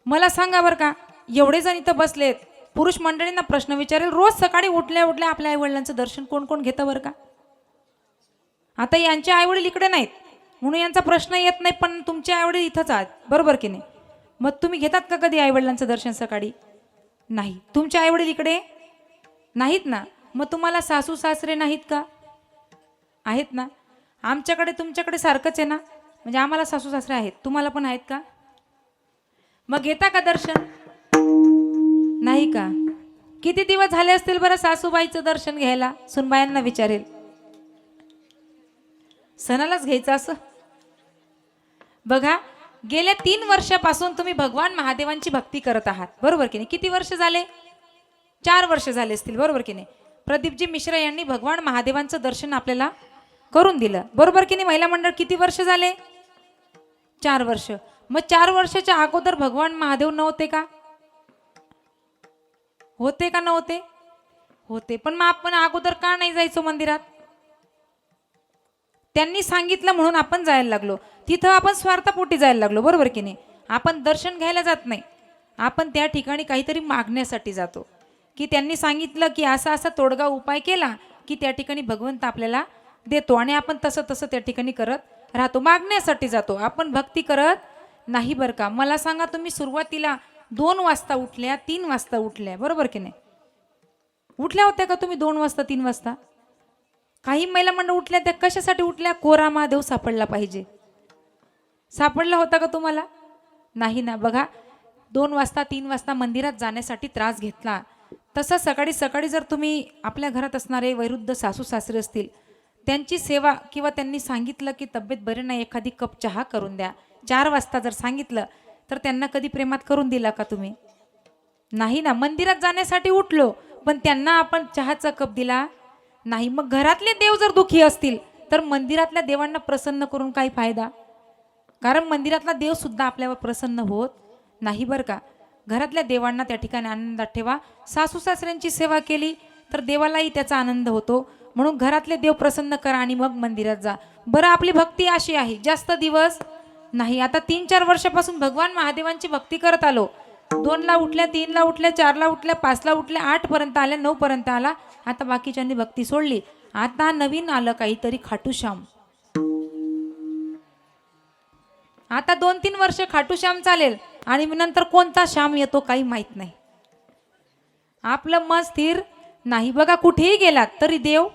मला सांगा बरं का, एवढे जण इथं बसलेत, पुरुष मंडळींना प्रश्न विचारेल, रोज सकाळी उठल्या उठल्या आपल्या आई वडिलांचं दर्शन कोण कोण घेतं बरं का? आता यांचे आईवडील इकडे नाहीत म्हणून यांचा प्रश्न येत नाही, पण तुमचे आईवडील इथंच आहात, बरोबर की नाही? मग तुम्ही घेतात का कधी आईवडिलांचं दर्शन सकाळी? नाही. तुमचे आईवडील इकडे नाहीत ना, मग तुम्हाला सासू सासरे नाहीत का? आहेत ना. आमच्याकडे तुमच्याकडे सारखंच आहे ना, म्हणजे आम्हाला सासू सासरे आहेत, तुम्हाला पण आहेत का? मग घेता का दर्शन? नाही का? किती दिवस झाले असतील बरं सासूबाईचं दर्शन घ्यायला? सुनबायांना विचारेल, सणालाच घ्यायचं असं? बघा, गेल्या 3 वर्षापासून तुम्ही भगवान महादेवांची भक्ती करत आहात, बरोबर की नाही? किती वर्ष झाले? 4 वर्ष झाले असतील, बरोबर की नाही? प्रदीपजी मिश्रा यांनी भगवान महादेवांचं दर्शन आपल्याला करून दिलं, बरोबर की नाही? महिला मंडळ किती वर्ष झाले? 4 वर्ष. मग 4 वर्षाच्या अगोदर भगवान महादेव नव्हते का? होते का नव्हते? होते. पण मग आपण अगोदर का नाही जायचो मंदिरात? त्यांनी सांगितलं म्हणून आपण जायला लागलो. तिथं आपण स्वार्थापोटी जायला लागलो, बरोबर की नाही? आपण दर्शन घ्यायला जात नाही, आपण त्या ठिकाणी काहीतरी मागण्यासाठी जातो, की त्यांनी सांगितलं की असा असा तोडगा उपाय केला की त्या ठिकाणी भगवंत आपल्याला देतो, आणि आपण तसं तसं त्या ठिकाणी करत राहतो, मागण्यासाठी जातो. आपण भक्ती करत नाही बरं का. मला सांगा, तुम्ही सुरुवातीला 2 वाजता उठल्या, 3 वाजता उठल्या, बरोबर की नाही? उठल्या होत्या का तुम्ही 2 वाजता 3 वाजता? काही महिला मंडळ उठल्या, त्या कशासाठी उठल्या? कोरा महादेव सापडला पाहिजे. सापडला होता का तुम्हाला? नाही ना. बघा, 2 वाजता 3 वाजता मंदिरात जाण्यासाठी त्रास घेतला. तसं सकाळी सकाळी जर तुम्ही आपल्या घरात असणारे वैरुद्ध सासू सासरे असतील, त्यांची सेवा, किंवा त्यांनी सांगितलं की तब्येत बरी नाही, एखादी कप चहा करून द्या, 4 वाजता जर सांगितलं, तर त्यांना कधी प्रेमात करून दिला का तुम्ही? नाही ना. मंदिरात जाण्यासाठी उठलो, पण त्यांना आपण चहाचा कप दिला नाही. मग घरातले देव जर दुखी असतील तर मंदिरातल्या देवांना प्रसन्न करून काही फायदा? कारण मंदिरातला देव सुद्धा आपल्यावर प्रसन्न होत नाही बरं का. घरातल्या देवांना त्या ठिकाणी आनंदात ठेवा. सासू सासऱ्यांची सेवा केली तर देवालाही त्याचा आनंद होतो. म्हणून घरातले देव प्रसन्न करा आणि मग मंदिरात जा. बरं, आपली भक्ती अशी आहे, जास्त दिवस नाही. आता 3-4 वर्षापासून भगवान महादेवांची भक्ती करत आलो. 2ला उठल्या, 3ला उठल्या, 4ला उठल्या, 5ला उठल्या, 8 पर्यंत आल्या, 9 पर्यंत आला. आता बाकीच्यांनी भक्ती सोडली. आता नवीन आलं काहीतरी, खाटूश्याम. आता 2-3 वर्ष खाटूश्याम चालेल आणि नंतर कोणता श्याम येतो काही माहित नाही. आपलं मन स्थिर नाही. बघा, कुठेही गेलात तरी देव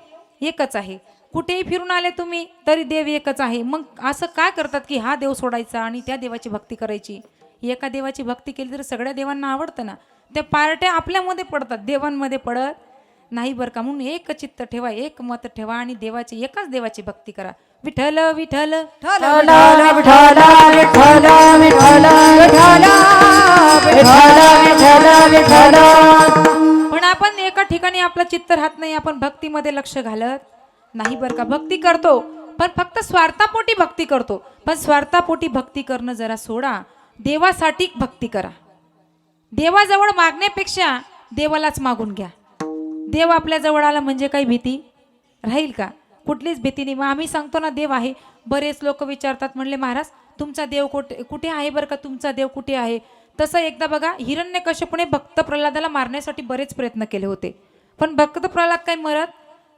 एकच आहे. कुठेही फिरून आले तुम्ही तरी देव एकच आहे. मग असं काय करतात की हा देव सोडायचा आणि त्या देवाची भक्ती करायची? एका देवाची भक्ती केली तर सगळ्या देवांना आवडतं ना. त्या पार्ट्या आपल्यामध्ये पडतात, देवांमध्ये पडत नाही बरं का. म्हणून एक चित्त ठेवा, एक मत ठेवा आणि देवाची, एकाच देवाची भक्ती करा. विठ्ठल विठ्ठल विठ्ठल विठ्ठल विठ्ठल विठ्ठल विठ्ठल विठ्ठल विठ्ठल. पण आपण एका ठिकाणी आपलं चित्त राहत नाही, आपण भक्तीमध्ये लक्ष घालत नाही बरं का. भक्ती करतो पण फक्त स्वार्थापोटी भक्ती करतो. पण स्वार्थापोटी भक्ती करणं जरा सोडा. देवासाठी भक्ती करा. देवाजवळ मागण्यापेक्षा देवालाच मागून घ्या. देव आपल्या जवळ आला म्हणजे काही भीती राहील का? कुठलीच भीती नाही. मग आम्ही सांगतो ना देव आहे. बरेच लोक विचारतात, म्हणले महाराज तुमचा देव कुठे आहे बरं का, तुमचा देव कुठे आहे? तसं एकदा बघा, हिरण्यकश्यपूने भक्त प्रल्हादाला मारण्यासाठी बरेच प्रयत्न केले होते, पण भक्त प्रल्हाद काही मरत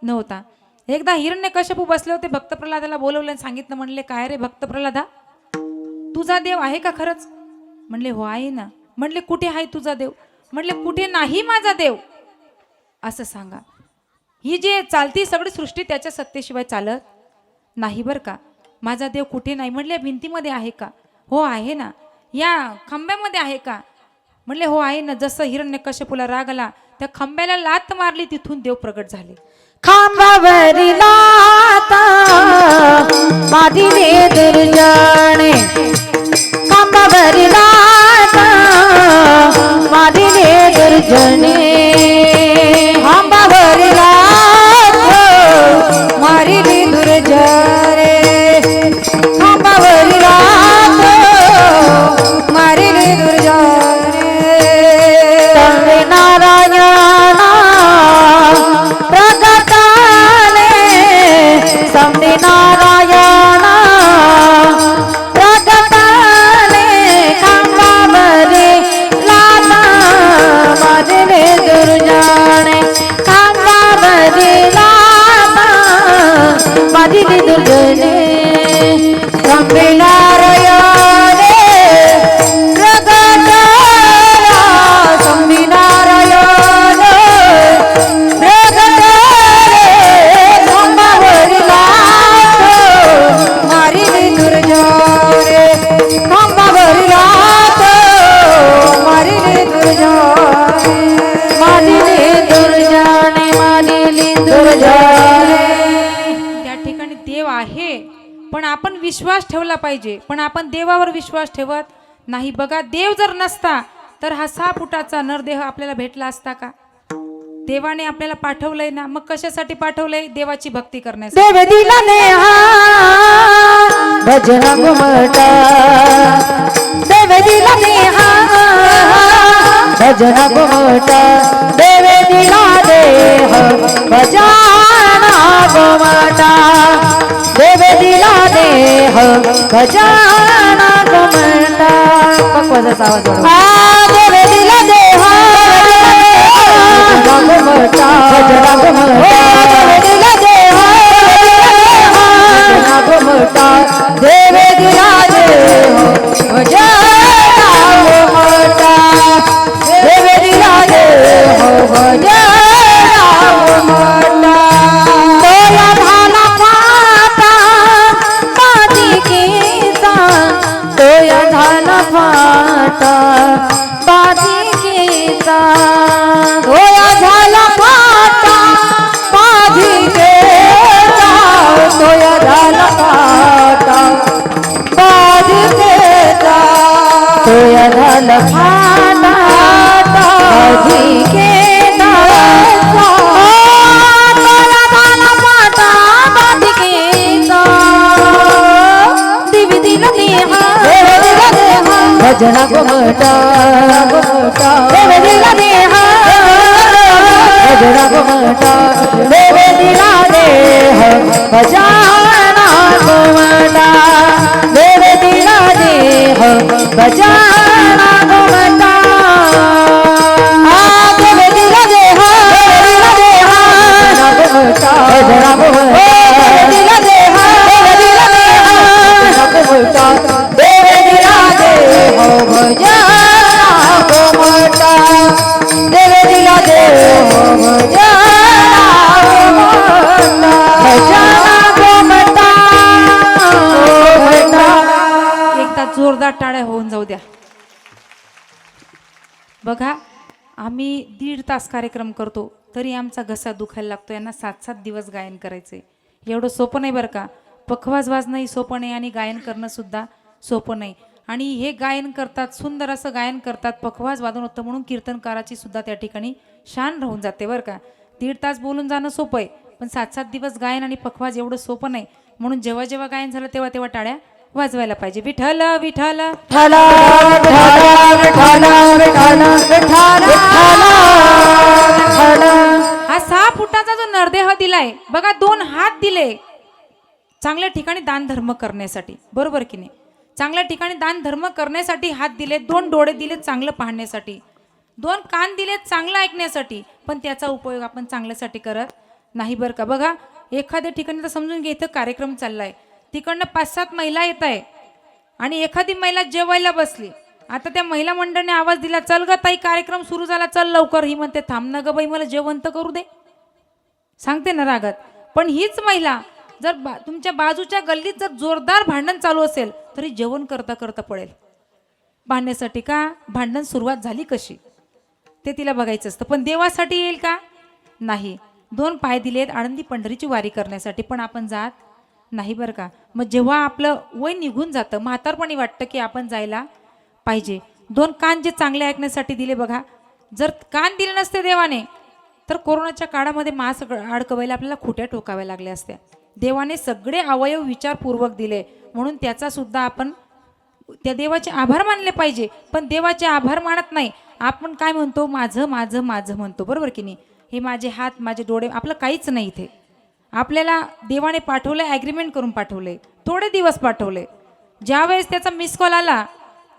नव्हता. एकदा हिरण्यकश्यपू बसले होते, भक्त प्रल्हादाला बोलवलं आणि सांगितलं, म्हणले काय रे भक्त प्रल्हादा, तुझा देव आहे का खरंच? म्हणले हो आहे ना. म्हणले कुठे आहे तुझा देव? म्हणले कुठे नाही माझा देव, असं सांगा. ही जे चालती सगळी सृष्टी त्याच्या सत्तेशिवाय चालत नाही बरं का. माझा देव कुठे नाही. म्हणले भिंतीमध्ये आहे का? हो आहे ना. या खांब्यामध्ये आहे का? म्हणले हो आहे ना. जसं हिरण्यकश्यपूला राग आला, त्या खांब्याला लात मारली, तिथून देव प्रगट झाले. खांबावरी लाता मादिले दुर्जने, खांबावरी लाता मादिले दुर्जने, खांबावरी लाता मारिले दुर्जने, खांबावरी लाता मारिले दुर्जने. तवे नारायणा प्रगटाले, समने नारायणा प्रगटाले, खांबावरी लाता मारिले दुर्जने, खांबावरी लाता मारिले दुर्जने. समने नारायणे प्रगटाला, समने नारायणे प्रगटाले, खांबावरी लाता मारिले दुर्जने, खांबावरी लाता मारिले दुर्जने, मारिले दुर्जने, मारिले दुर्जने. त्या ठिकाणी देव आहे पण आपण विश्वास ठेवला पाहिजे. पण आपण देवावर विश्वास ठेवत नाही. बघा, देव जर नसता तर हा 6 फुटाचा नरदेह आपल्याला भेटला असता का? देवाने आपल्याला पाठवलंय ना. मग कशासाठी पाठवलंय? देवाची भक्ती करण्यासाठी. देव दिला नेहा भजन घुमटा, देव दिला नेहा भजन घुमटा, देव दिला देह भजना घुमटा, देव दिला देह भजना घुमटा. पक्वाचा आवाज वाढवा. देव दिला देह भजना घुमटा, भजना घुमटा, देव दिला देह भजना घुमटा, देव दिला देह भजना घुमटा, देव दिला देह भजना घुमटा. तोया झाला फाटा बाधिकेचा, तोया झाला फाटा बाधिकेचा, तोया झाला फाटा बाधिकेचा, तोया झाला फाटा बाधिकेचा, तोया झाला फाटा बाधिकेचा, तोया झाला फाटा बाधिकेचा, घुमटा देवे दिला देह गजरा घुमटा देवे दिला देह बजाना घुमटा देवे दिला देह बजाना घुमटा देवे दिला देह घुमटा गजरा घुमटा दिला देह घुमटा देवे दिला देह बजाना घुमटा देवे दिला देह एकदा जोरदार टाळ्या होऊन जाऊ द्या. बघा, आम्ही 1.5 तास कार्यक्रम करतो तरी आमचा घसा दुखायला लागतो. यांना 7-7 दिवस गायन करायचे. एवढं सोपं नाही बरं का. पखवाज वाजणंही सोपं नाही आणि गायन करणं सुद्धा सोपं नाही. आणि हे गायन करतात, सुंदर असं गायन करतात, पखवाज वादन होतं म्हणून कीर्तनकाराची सुद्धा त्या ठिकाणी शान राहून जाते बरं का. 1.5 तास बोलून जाणं सोपं आहे, पण 7-7 दिवस गायन आणि पखवाज एवढं सोपं नाही. म्हणून जेव्हा जेव्हा गायन झालं तेव्हा तेव्हा टाळ्या वाजवायला पाहिजे. विठ्ठल विठ्ठल हा 6 फुटाचा जो नरदेह दिलाय बघा, 2 हात दिले चांगल्या ठिकाणी दान धर्म करण्यासाठी, बरोबर की नाही. चांगल्या ठिकाणी दान धर्म करण्यासाठी हात दिले, 2 डोळे दिले चांगलं पाहण्यासाठी, 2 कान दिले चांगलं ऐकण्यासाठी, पण त्याचा उपयोग आपण चांगल्यासाठी करत नाही बरं का. बघा, एखाद्या ठिकाणी तर समजून घे, इथं कार्यक्रम चाललाय, तिकडनं 5-7 महिला येत आहे आणि एखादी महिला जेवायला बसली. आता त्या महिला मंडळाने आवाज दिला, चल ग ताई कार्यक्रम सुरू झाला, चल लवकर. ही म्हणते, थांब ना ग बाई, मला जेवण तर करू दे, सांगते ना रागात. पण हीच महिला जर तुमच्या बाजूच्या गल्लीत जर जोरदार भांडण चालू असेल तरी जेवण करता करता पडेल भांडण्यासाठी. का? भांडण सुरुवात झाली कशी ते तिला बघायचं असतं. पण देवासाठी येईल का? नाही. 2 पाय दिलेत आळंदी पंढरीची वारी करण्यासाठी, पण आपण जात नाही बरं का. मग जेव्हा आपलं वय निघून जातं, म्हातारपणी वाटतं की आपण जायला पाहिजे. 2 कान जे चांगले ऐकण्यासाठी दिले बघा, जर कान दिले नसते देवाने तर कोरोनाच्या काळामध्ये मास्क अडकवायला आपल्याला खोट्या ठोकाव्या लागल्या असत्या. देवाने सगळे अवयव विचारपूर्वक दिले, म्हणून त्याचा सुद्धा आपण त्या देवाचे आभार मानले पाहिजे. पण देवाचे आभार मानत नाही आपण, काय म्हणतो, माझं माझं माझं म्हणतो, बरोबर की नाही. हे माझे हात, माझे डोळे, आपलं काहीच नाही इथे. आपल्याला देवाने पाठवलंय, ॲग्रीमेंट करून पाठवलंय, थोडे दिवस पाठवले. ज्यावेळेस त्याचा मिस कॉल आला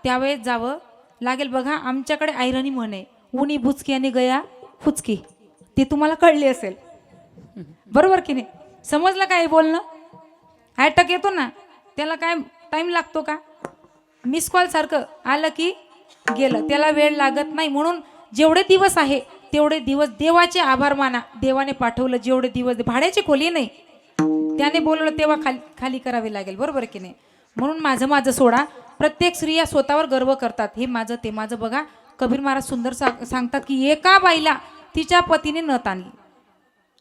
त्यावेळेस जावं लागेल. बघा, आमच्याकडे ऐरणी म्हण आहे, उनी बुचकी आणि गया फुचकी, ते तुम्हाला कळली असेल, बरोबर की नाही. समजलं काय बोलणं? अटॅक येतो ना, त्याला काय टाईम लागतो का? मिस कॉल सारखं आलं की गेलं, त्याला वेळ लागत नाही. म्हणून जेवढे दिवस आहे तेवढे दिवस देवाचे आभार माना. देवाने पाठवलं जेवढे दिवस, भाड्याची खोली नाही, त्याने बोलवलं तेव्हा खाली करावी लागेल, बरोबर की नाही. म्हणून माझं माझं सोडा. प्रत्येक स्त्रिया स्वतःवर गर्व करतात, हे माझं ते माझं. बघा, कबीर महाराज सुंदर सांगतात की एका बाईला तिच्या पतीने नथ आणली.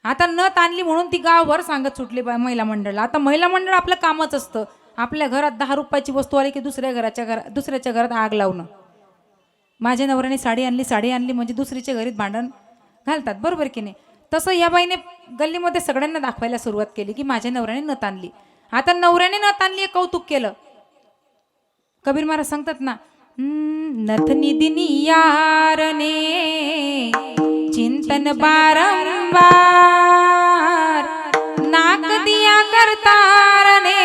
आता नथ आणली म्हणून ती गावभर सांगत सुटली महिला मंडळाला. आता महिला मंडळ आपलं कामच असतं, आपल्या घरात 10 रुपयाची वस्तू आली की दुसऱ्याच्या घरात आग लावणं. माझ्या नवऱ्याने साडी आणली म्हणजे दुसरीच्या घरीत भांडण घालतात, बरोबर की नाही. तसं या बाईने गल्लीमध्ये सगळ्यांना दाखवायला सुरुवात केली की माझ्या नवऱ्याने नथ आणली. आता नवऱ्याने नथ आणली हे कौतुक केलं. कबीर महाराज सांगतात ना, नथनी दिनी यारने चिंतन बारंबार, नाक दिया करतारने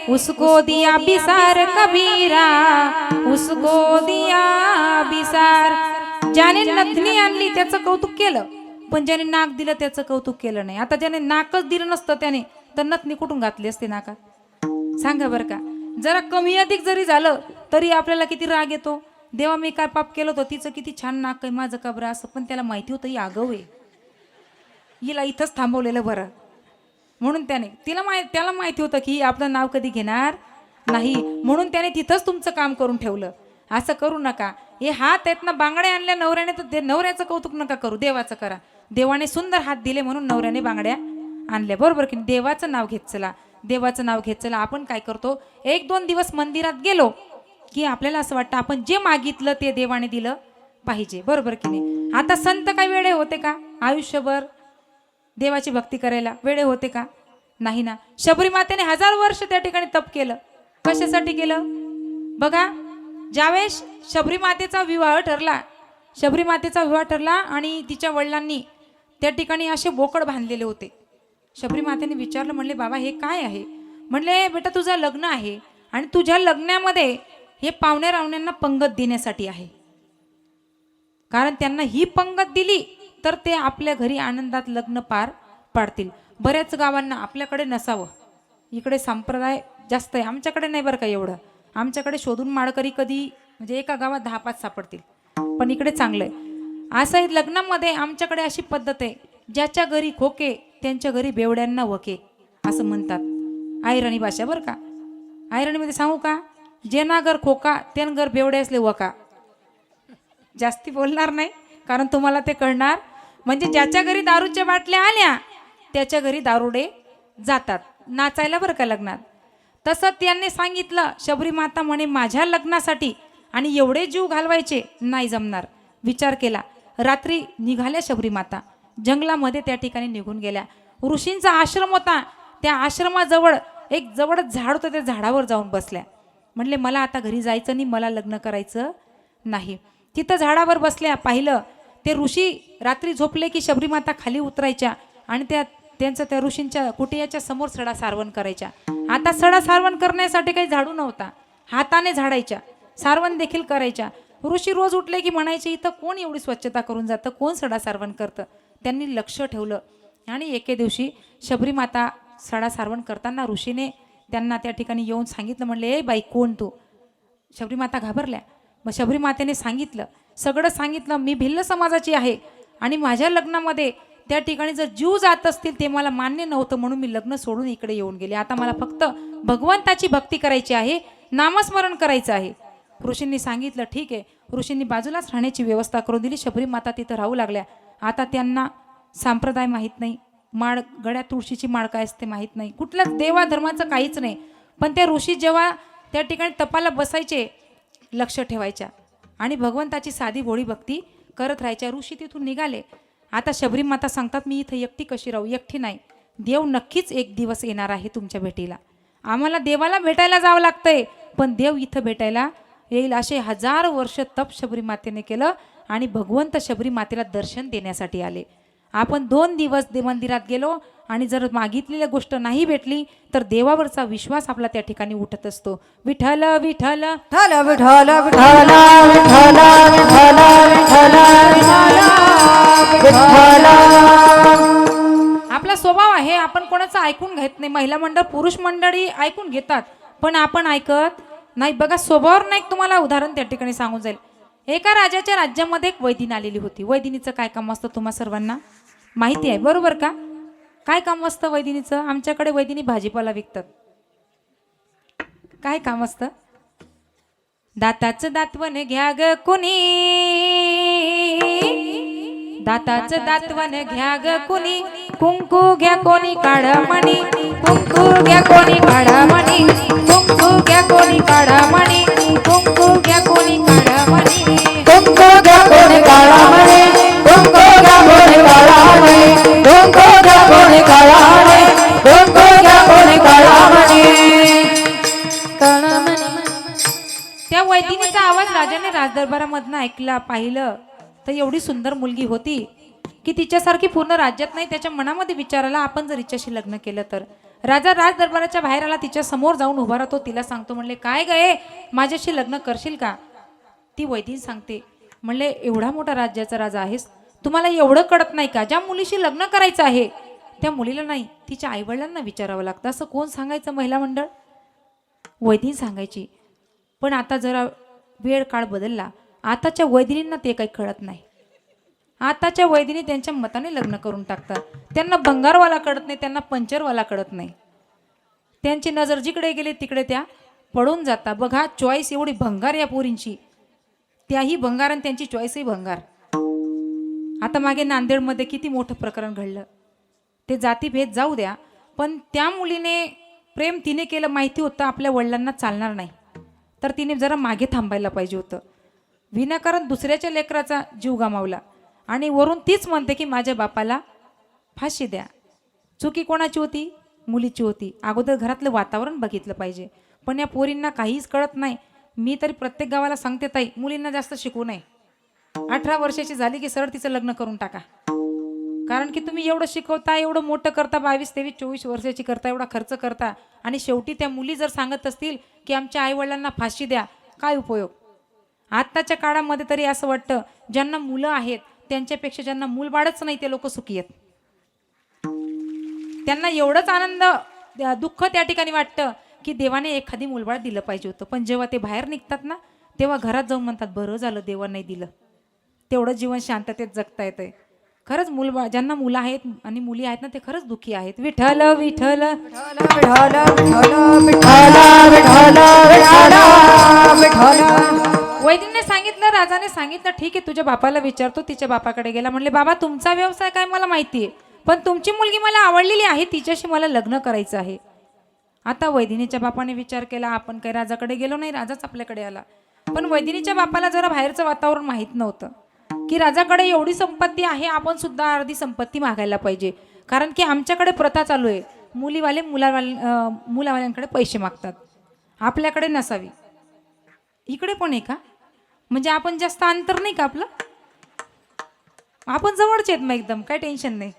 उसको दिया बिसार कबीरा, उसको दिया बिसार. ज्याने नथनी आणली त्याचं कौतुक केलं, पण ज्याने नाक दिलं त्याचं कौतुक केलं नाही. आता ज्याने नाकच दिलं नसतं त्याने तर नथनी कुठून घातली असते नाकात? सांगा बरं का. जरा कमी अधिक जरी झालं तरी आपल्याला किती राग येतो. देवा मी काय पाप केलं होतं, तिचं किती छान नाक आहे, माझं का बरं असं. पण त्याला माहिती होतं ही आगाऊ आहे, हिला इथंच थांबवलेलं बरं. म्हणून त्याला माहिती होतं की आपलं नाव कधी घेणार नाही, म्हणून त्याने तिथंच तुमचं काम करून ठेवलं. असं करू नका. हे हात आहेत ना, बांगड्या आणल्या नवऱ्याने, तर नवऱ्याचं कौतुक नका करू, देवाचं करा. देवाने सुंदर हात दिले म्हणून नवऱ्याने बांगड्या आणल्या, बरोबर की. देवाचं नाव घेत चला, देवाचं नाव घेत चला. आपण काय करतो, 1-2 दिवस मंदिरात गेलो की आपल्याला असं वाटतं आपण जे मागितलं ते देवाने दिलं पाहिजे, बरोबर की नाही. आता संत काय वेळे होते का आयुष्यभर देवाची भक्ती करायला? वेळे होते का? नाही ना. शबरी मातेने 1000 वर्ष त्या ठिकाणी तप केलं. कशासाठी केलं? बघा, ज्यावेळेस शबरी मातेचा विवाह ठरला आणि तिच्या वडिलांनी त्या ठिकाणी असे बोकड बांधलेले होते. शबरी मातेने विचारलं, म्हणले बाबा हे काय आहे? म्हणले बेटा तुझं लग्न आहे आणि तुझ्या लग्नामध्ये हे पाहुण्या रावण्यांना पंगत देण्यासाठी आहे. कारण त्यांना ही पंगत दिली तर ते आपल्या घरी आनंदात लग्न पार पाडतील. बऱ्याच गावांना आपल्याकडे नसावं, इकडे संप्रदाय जास्त आहे, आमच्याकडे नाही बरं का एवढं. आमच्याकडे शोधून माळकरी कधी म्हणजे एका गावात 10-5 सापडतील, पण इकडे चांगलं आहे. असं आहे लग्नामध्ये आमच्याकडे अशी पद्धत आहे, ज्याच्या घरी खोके त्यांच्या घरी बेवड्यांना वके असं म्हणतात. आयरणी भाषा बरं का. आयरणीमध्ये सांगू का, जेना घर खोका त्यान घर बेवडे असले वका. जास्ती बोलणार नाही कारण तुम्हाला ते कळणार. म्हणजे ज्याच्या घरी दारूच्या बाटल्या आल्या त्याच्या घरी दारुडे जातात नाचायला बरं का लग्नात. तसं त्यांनी सांगितलं. शबरी माता म्हणे माझ्या लग्नासाठी आणि एवढे जीव घालवायचे नाही जमणार. विचार केला. रात्री निघाल्या शबरी माता जंगलामध्ये, त्या ठिकाणी निघून गेल्या. ऋषींचा आश्रम होता, त्या आश्रमाजवळ एक जवळ झाड होतं, त्या झाडावर जाऊन बसल्या. म्हणले मला आता घरी जायचं नाही, मला लग्न करायचं नाही. तिथं झाडावर बसल्या. पाहिलं ते ऋषी रात्री झोपले की शबरी माता खाली उतरायच्या आणि त्या ऋषींच्या कुटियाच्या समोर सडा सारवण करायच्या. आता सडा सारवण करण्यासाठी काही झाडू नव्हता, हाताने झाडायच्या, सारवण देखील करायच्या. ऋषी रोज उठले की म्हणायचे इथं कोण एवढी स्वच्छता करून जातं, कोण सडा सारवण करतं. त्यांनी लक्ष ठेवलं आणि एके दिवशी शबरी माता सडा सारवण करताना ऋषीने त्यांना त्या ठिकाणी येऊन सांगितलं. म्हणले ए बाई कोण तू? शबरी माता घाबरल्या. मग शबरी मातेने सांगितलं, सगळं सांगितलं. मी भिल्ल समाजाची आहे आणि माझ्या लग्नामध्ये त्या ठिकाणी जर जीव जात असतील ते मला मान्य नव्हतं, म्हणून मी लग्न सोडून इकडे येऊन गेले. आता मला फक्त भगवंताची भक्ती करायची आहे, नामस्मरण करायचं आहे. ऋषींनी सांगितलं ठीक आहे. ऋषींनी बाजूलाच राहण्याची व्यवस्था करून दिली. शबरी माता तिथं राहू लागल्या. आता त्यांना संप्रदाय माहीत नाही, माळ गळ्यात तुळशीची माळ काय असते माहीत नाही, कुठल्याच देवा धर्माचं काहीच नाही. पण त्या ऋषी जेव्हा त्या ठिकाणी तपाला बसायचे लक्ष ठेवायच्या आणि भगवंताची साधी भोळी भक्ती करत राहायच्या. ऋषी तिथून निघाले. आता शबरी माता सांगतात मी इथं एकटी कशी राहू? एकटी नाही, देव नक्कीच एक दिवस येणार आहे तुमच्या भेटीला. आम्हाला देवाला भेटायला जावं लागतंय, पण देव इथं भेटायला येईल. असे 1000 वर्ष तप शबरी मातेने केलं आणि भगवंत शबरी मातेला दर्शन देण्यासाठी आले. आपण 2 दिवस मंदिरात गेलो आणि जर मागितलेली गोष्ट नाही भेटली तर देवावरचा विश्वास आपला त्या ठिकाणी उठत असतो. विठ्ठल विठ्ठल विठ्ठल विठ्ठल विठ्ठल विठ्ठल विठ्ठल विठ्ठल. आपला स्वभाव आहे आपण कोणाचं ऐकून घेत नाही. महिला मंडळ पुरुष मंडळी ऐकून घेतात पण आपण ऐकत नाही. बघा स्वभावावर नाही तुम्हाला उदाहरण त्या ठिकाणी सांगून जाईल. एका राजाच्या राज्यामध्ये एक वैदिन आलेली होती. वैदिनीचं काय काम असतं तुम्हा सर्वांना माहिती आहे बरोबर का? काय काम असतं वैदिनीचं? आमच्याकडे वैदिनी भाजीपाला विकतात. काय काम असतं? दाताचं दातवण घ्या ग कोणी, दाताचं दातवण घ्या ग कोणी, कुंकू घ्या कोणी काढमणी, कुंकू घ्या कोणी काढमणी, कुंकू घ्या कोणी काढमणी, कुंकू घ्या कोणी काढमणी, कुंकू घ्या कोणी काढमणी, कुंकू घ्या कोणी काढमणी, कुंकू घ्या कोणी काढमणी, कुंकू घ्या कोणी काढमणी. त्या वैदिनीचा आवाज राजाने राजदरबारामधनं ऐकला. पाहिलं तर एवढी सुंदर मुलगी होती की तिच्यासारखी पूर्ण राज्यात नाही. त्याच्या मनामध्ये विचार आला आपण जर हिच्याशी लग्न केलं तर. राजा राजदरबाराच्या बाहेर आला, तिच्या समोर जाऊन उभा राहतो. तिला सांगतो म्हणले काय गये माझ्याशी लग्न करशील का? ती वैदिन सांगते म्हणले एवढा मोठा राज्याचा राजा आहेस, तुम्हाला एवढं कळत नाही का? ज्या मुलीशी लग्न करायचं आहे त्या मुलीला नाही तिच्या आईवडिलांना विचारावं लागतं. असं कोण सांगायचं महिला मंडळ? वैदिन सांगायची. पण आता जरा वेळ काळ बदलला. आताच्या वैदिनींना ते काही कळत नाही. आताच्या वैदिनी त्यांच्या मताने लग्न करून टाकतात. त्यांना भंगारवाला कळत नाही, त्यांना पंचरवाला कळत नाही. त्यांची नजर जिकडे गेली तिकडे त्या पडून जातात. बघा चॉईस एवढी भंगार या पोरींची, त्याही भंगार आणि त्यांची चॉईसही भंगार. आता मागे नांदेडमध्ये किती मोठं प्रकरण घडलं. ते जातीभेद जाऊ द्या, पण त्या मुलीने प्रेम तिने केलं माहिती होतं आपल्या वडिलांना चालणार नाही, तर तिने जरा मागे थांबायला पाहिजे होतं. विनाकारण दुसऱ्याच्या लेकराचा जीव गमावला आणि वरून तीच म्हणते की माझ्या बापाला फाशी द्या. चुकी कोणाची होती? मुलीची होती. अगोदर घरातलं वातावरण बघितलं पाहिजे. पण या पोरींना काहीच कळत नाही. मी तरी प्रत्येक गावाला सांगते ताई, मुलींना जास्त शिकवू नये. 18 वर्षाची झाली की सरळ तिचं लग्न करून टाका. कारण की तुम्ही एवढं शिकवता, एवढं मोठं करता, 22, 23, 24 वर्षाची करता, एवढा खर्च करता, आणि शेवटी त्या मुली जर सांगत असतील की आमच्या आईवडिलांना फाशी द्या, काय उपयोग? आत्ताच्या काळामध्ये तरी असं वाटतं ज्यांना मुलं आहेत त्यांच्यापेक्षा ज्यांना मूलबाळच नाही ते लोक सुखी आहेत. त्यांना एवढंच आनंद दुःख त्या ठिकाणी वाटतं की देवाने एखादी मूलबाळ दिलं पाहिजे होतं. पण जेव्हा ते बाहेर निघतात ना, तेव्हा घरात जाऊन म्हणतात बरं झालं देवा नाही दिलं. तेवढं जीवन शांततेत जगता येतंय. खरंच मूलबाळ ज्यांना मुलं आहेत आणि मुली आहेत ना, ते खरंच दुःखी आहेत. विठ्ठल विठ्ठल वैदिकने सांगितलं, राजाने सांगितलं, ठीक आहे तुझ्या बापाला विचारतो. तिच्या बापाकडे गेला, म्हणले बाबा तुमचा व्यवसाय काय मला माहिती आहे, पण तुमची मुलगी मला आवडलेली आहे, तिच्याशी मला लग्न करायचं आहे. आता वैदिनीच्या बापाने विचार केला, आपण काही राजाकडे गेलो नाही, राजाच आपल्याकडे आला. पण वैदिनीच्या बापाला जरा बाहेरचं वातावरण माहीत नव्हतं की राजाकडे एवढी संपत्ती आहे, आपण सुद्धा अर्धी संपत्ती मागायला पाहिजे. कारण की आमच्याकडे प्रथा चालू आहे, मुलीवाले मुलावाल्यांकडे पैसे मागतात, आपल्याकडे नसावी. इकडे पण आहे का? म्हणजे आपण जास्त अंतर नाही का आपलं? आपण जवळचे आहेत मग एकदम, काय टेन्शन नाही.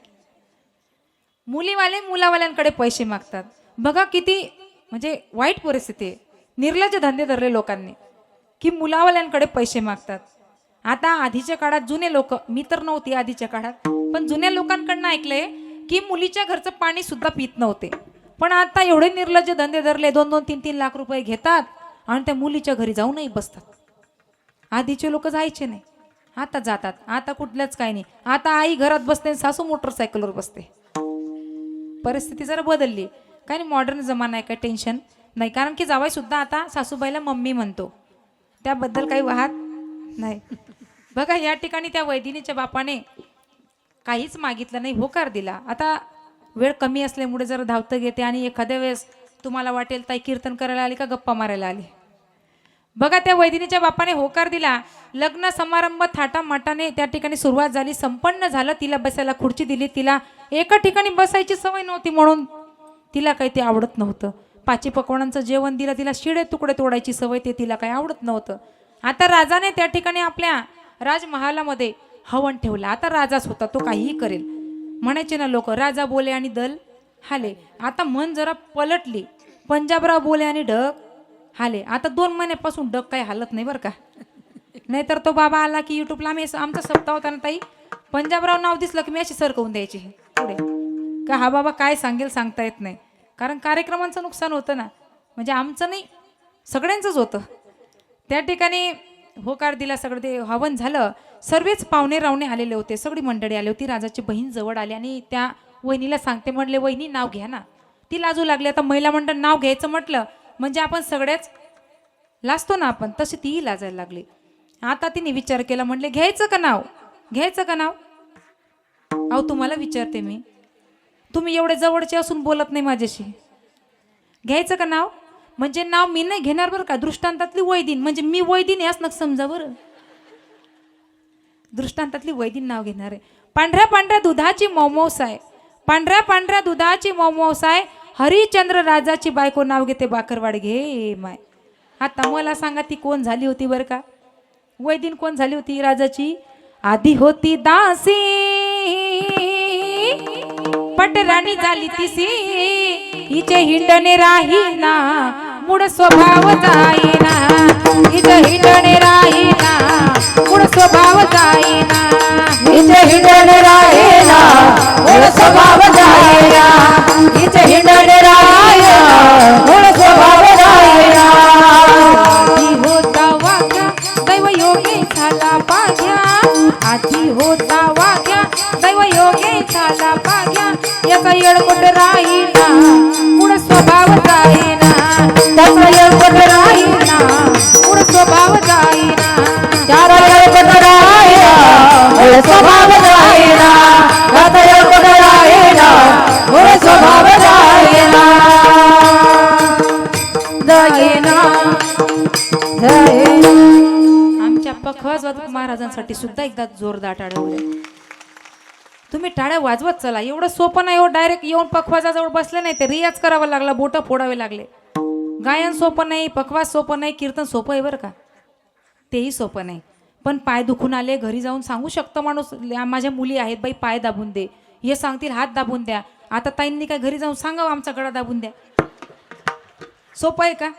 मुलीवाले मुलावाल्यांकडे पैसे मागतात. बघा किती म्हणजे वाईट परिस्थिती आहे. निर्लज्ज धंदे धरले लोकांनी की मुलावाल्यांकडे पैसे मागतात. आता आधीच्या काळात जुने लोक, मी तर नव्हती आधीच्या काळात, पण जुन्या लोकांकडनं ऐकलंय की मुलीच्या घरचं पाणी सुद्धा पित नव्हते. पण आता एवढे निर्लज्ज धंदे धरले, 2-2, 3-3 लाख रुपये घेतात आणि त्या मुलीच्या घरी जाऊनही बसतात. आधीचे लोक जायचे नाही, आता जातात. आता कुठलंच काही नाही. आता आई घरात बसते, सासू मोटरसायकलवर बसते. परिस्थिती जरा बदलली. काय नाही, मॉडर्न जमाना आहे, काय टेन्शन नाही. कारण की जावाई सुद्धा आता सासूबाईला मम्मी म्हणतो, त्याबद्दल काही वाद नाही. बघा या ठिकाणी त्या वैदिनीच्या बापाने काहीच मागितलं नाही, होकार दिला. आता वेळ कमी असल्यामुळे जरा धावतं घेते आणि एखाद्या वेळेस तुम्हाला वाटेल ताई कीर्तन करायला आली का गप्पा मारायला आली. बघा त्या वैदिनीच्या बापाने होकार दिला. लग्न समारंभ थाटामाटाने त्या ठिकाणी सुरुवात झाली, संपन्न झालं. तिला बसायला खुर्ची दिली. तिला एका ठिकाणी बसायची सवय नव्हती म्हणून तिला काही ते आवडत नव्हतं. 5 पकवानांचं जेवण दिलं, तिला शिळे तुकडे तोडायची सवय, ते तिला काही आवडत नव्हतं. आता राजाने त्या ठिकाणी आपल्या राजमहालामध्ये हवन ठेवलं. आता राजाच होता, तो काहीही करेल. म्हणायचे ना लोक, राजा बोले आणि दल हाले. आता मन जरा पलटली, पंजाबराव बोले आणि ढग हाले. आता 2 महिन्यापासून ढग काही हालत नाही बरं का. नाहीतर तो बाबा आला की युट्यूबला आम्ही आमचा सप्ताह होता ना ताई, पंजाबराव नाव दिसलं की मी अशी सरकवून द्यायची पुढे का हा बाबा काय सांगेल सांगता येत नाही. कारण कार्यक्रमांचं नुकसान होतं ना, म्हणजे आमचं नाही सगळ्यांचंच होतं. त्या ठिकाणी होकार दिला, सगळं ते हवन झालं. सर्वच पाहुणे रावणे आलेले होते, सगळी मंडळी आली होती. राजाची बहीण जवळ आली आणि त्या वहिनीला सांगते, म्हणले वहिनी नाव घ्या ना. ती लाजू लागली. आता महिला मंडळ नाव घ्यायचं म्हटलं म्हणजे आपण सगळ्याच लाजतो ना आपण, तशी तीही लाजायला लागली. आता तिने विचार केला, म्हणले घ्यायचं का नाव, घ्यायचं का नाव? अहो तुम्हाला विचारते मी, तुम्ही एवढे जवळचे असून बोलत नाही माझ्याशी. घ्यायचं का नाव? म्हणजे नाव मी नाही घेणार बरं का, दृष्टांतातली वैदिन, म्हणजे मी वैदिन याच नका समजा बरं. दृष्टांतातली वैदिन नाव घेणार आहे. पांढऱ्या पांढऱ्या दुधाची मौमौसाय, पांढऱ्या पांढऱ्या दुधाची मौमौसाय, हरिश्चंद्र राजाची बायको नाव घेते बाकरवाड घे माय. आता मला सांगा ती कोण झाली होती बरं का? वैदिन कोण झाली होती राजाची? आधी होती दासी, पटराणी झाली तिसी, हिचे हिंडणे राहीना, मूळ स्वभाव जाईना, हिचे हिंडणे राहीना, मूळ स्वभाव जाईना, हिचे हिंडणे राहीना, मूळ स्वभाव जाईना, हिचे हिंडणे राहीना, मूळ स्वभाव जाईना. आधी होता वाघ्या दैव योगे झाला पाघ्या, आधी होता वाघ्या दैव योगे झाला पाघ्या, याचा येळकोट राहीना, मूळ स्वभाव जाईना, त्याचा येळकोट राहीना, मूळ स्वभाव जाईना, त्याचा येळकोट राहीना, मूळ स्वभाव जाईना, त्याचा येळकोट राहीना, मूळ स्वभाव जाईना. जाईना जाईना. आमच्या पखवाज महाराजांसाठी सुद्धा एकदा जोरदार टाळ्या होत्या. तुम्ही टाळ्या वाजवत चला, एवढं सोपं नाही हो. डायरेक्ट येऊन पखवाजाजवळ बसले नाही, ते रियाज करावा लागला, बोटं फोडावे लागले. गायन सोपं नाही, पकवास सोपं नाही, कीर्तन सोपं आहे बरं का, तेही सोपं नाही. पण पाय दुखून आले घरी जाऊन सांगू शकतो माणूस, माझ्या मुली आहेत बाई पाय दाबून दे, हे सांगतील हात दाबून द्या. आता ताईंनी काय घरी जाऊन सांगावं आमचा गळा दाबून द्या, सोपं आहे का?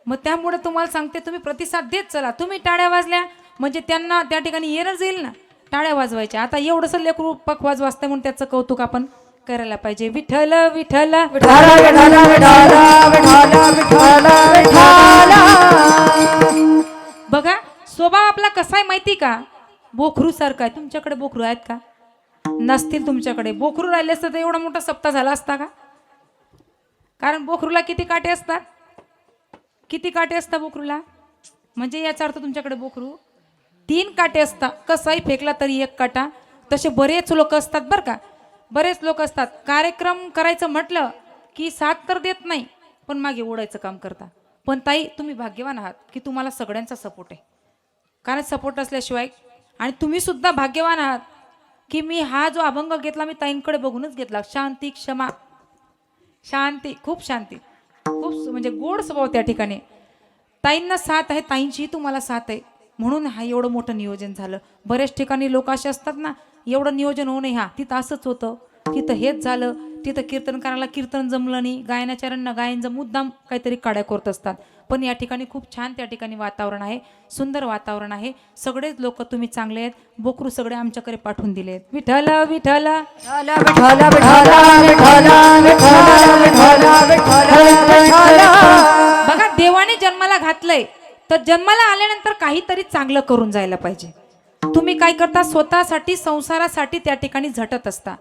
मग त्यामुळे तुम्हाला सांगते तुम्ही प्रतिसाद देत चला. तुम्ही टाळ्या वाजल्या म्हणजे त्यांना त्या ठिकाणी येणं जाईल ना टाळ्या वाजवायच्या. आता एवढंसं लेकरू पकवाज वाजतंय म्हणून त्याचं कौतुक आपण करायला पाहिजे. विठ्ठल विठ्ठल बघा स्वभाव आपला कसा आहे माहिती का, बोखरू सारखा आहे. तुमच्याकडे बोखरू आहेत का? नसतील तुमच्याकडे. बोखरू राहिले असतं तर एवढा मोठा सप्ताह झाला असता का? कारण बोखरूला किती काटे असतात, किती काटे असतात बोखरूला, म्हणजे याचा अर्थ तुमच्याकडे बोखरू 3 काटे असतात. कसाही फेकला तरी 1 काटा. तसे बरेच लोक असतात बरं का, बरेच लोक असतात. कार्यक्रम करायचं म्हटलं की साथ तर देत नाही पण मागे ओढायचं काम करता. पण ताई तुम्ही भाग्यवान आहात की तुम्हाला सगळ्यांचा सपोर्ट आहे. कारण सपोर्ट असल्याशिवाय, आणि तुम्ही सुद्धा भाग्यवान आहात की मी हा जो अभंग घेतला मी ताईंकडे बघूनच घेतला. शांती क्षमा शांती, खूप शांती, खूप म्हणजे गोड स्वभाव त्या ठिकाणी. ताईंना साथ आहे, ताईंचीही तुम्हाला साथ आहे म्हणून हा एवढं मोठं नियोजन झालं. बऱ्याच ठिकाणी लोक असे असतात ना, एवढं नियोजन होऊ नये, हा तिथं असंच होतं, तिथं हेच झालं, तिथं कीर्तनकाराला कीर्तन जमलं नाही, गायनाचार्यांना गायनचं मुद्दाम काहीतरी काड्या करत असतात. पण या ठिकाणी खूप छान त्या ठिकाणी वातावरण आहे, सुंदर वातावरण आहे. सगळेच लोक तुम्ही चांगले आहेत. बोकरू सगळे आमच्याकडे पाठवून दिले आहेत. विठ्ठल विठ्ठल बघा देवाने जन्माला घातलंय तर जन्माला आल्यानंतर काहीतरी चांगलं करून जायला पाहिजे. तुम्ही काय करता, स्वतःसाठी संसारासाठी त्या ठिकाणी झटत असता.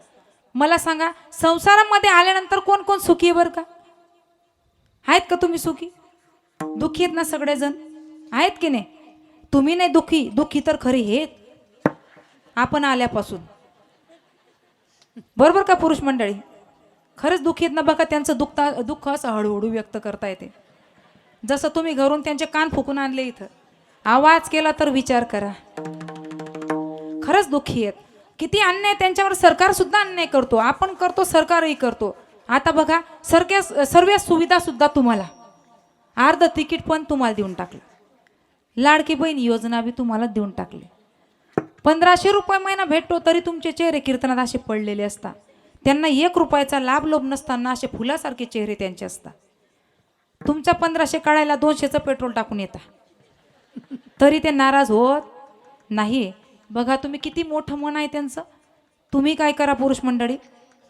मला सांगा संसारामध्ये आल्यानंतर कोण कोण सुखी आहे बरं का? आहेत का तुम्ही सुखी? दुःखी आहेत ना सगळेजण, आहेत की नाही? तुम्ही नाही दुःखी, दुःखी तर खरे हेत आपण आल्यापासून, बरोबर का पुरुष मंडळी? खरंच दुःखी आहेत ना बघा, त्यांचं दुःख असं हळूहळू व्यक्त करता येते. जसं तुम्ही घरून त्यांचे कान फुकून आणले, इथं आवाज केला तर विचार करा. खरंच दुःखी आहेत. किती अन्याय त्यांच्यावर सरकार सुद्धा अन्याय करतो, आपण करतो, सरकारही करतो. आता बघा सर्व सुविधा सुद्धा तुम्हाला, अर्ध तिकीट पण तुम्हाला देऊन टाकलं, लाडकी बहीण योजना बी तुम्हाला देऊन टाकली, 1500 रुपये महिना भेटतो तरी तुमचे चेहरे कीर्तनात असे पडलेले असतात. त्यांना 1 रुपयाचा लाभ लोभ नसताना असे फुलासारखे चेहरे त्यांचे असतात. तुमचा 1500 काढायला 200चं पेट्रोल टाकून येता तरी ते नाराज होत नाही. बघा तुम्ही किती मोठं मन आहे त्यांचं. तुम्ही काय करा पुरुष मंडळी,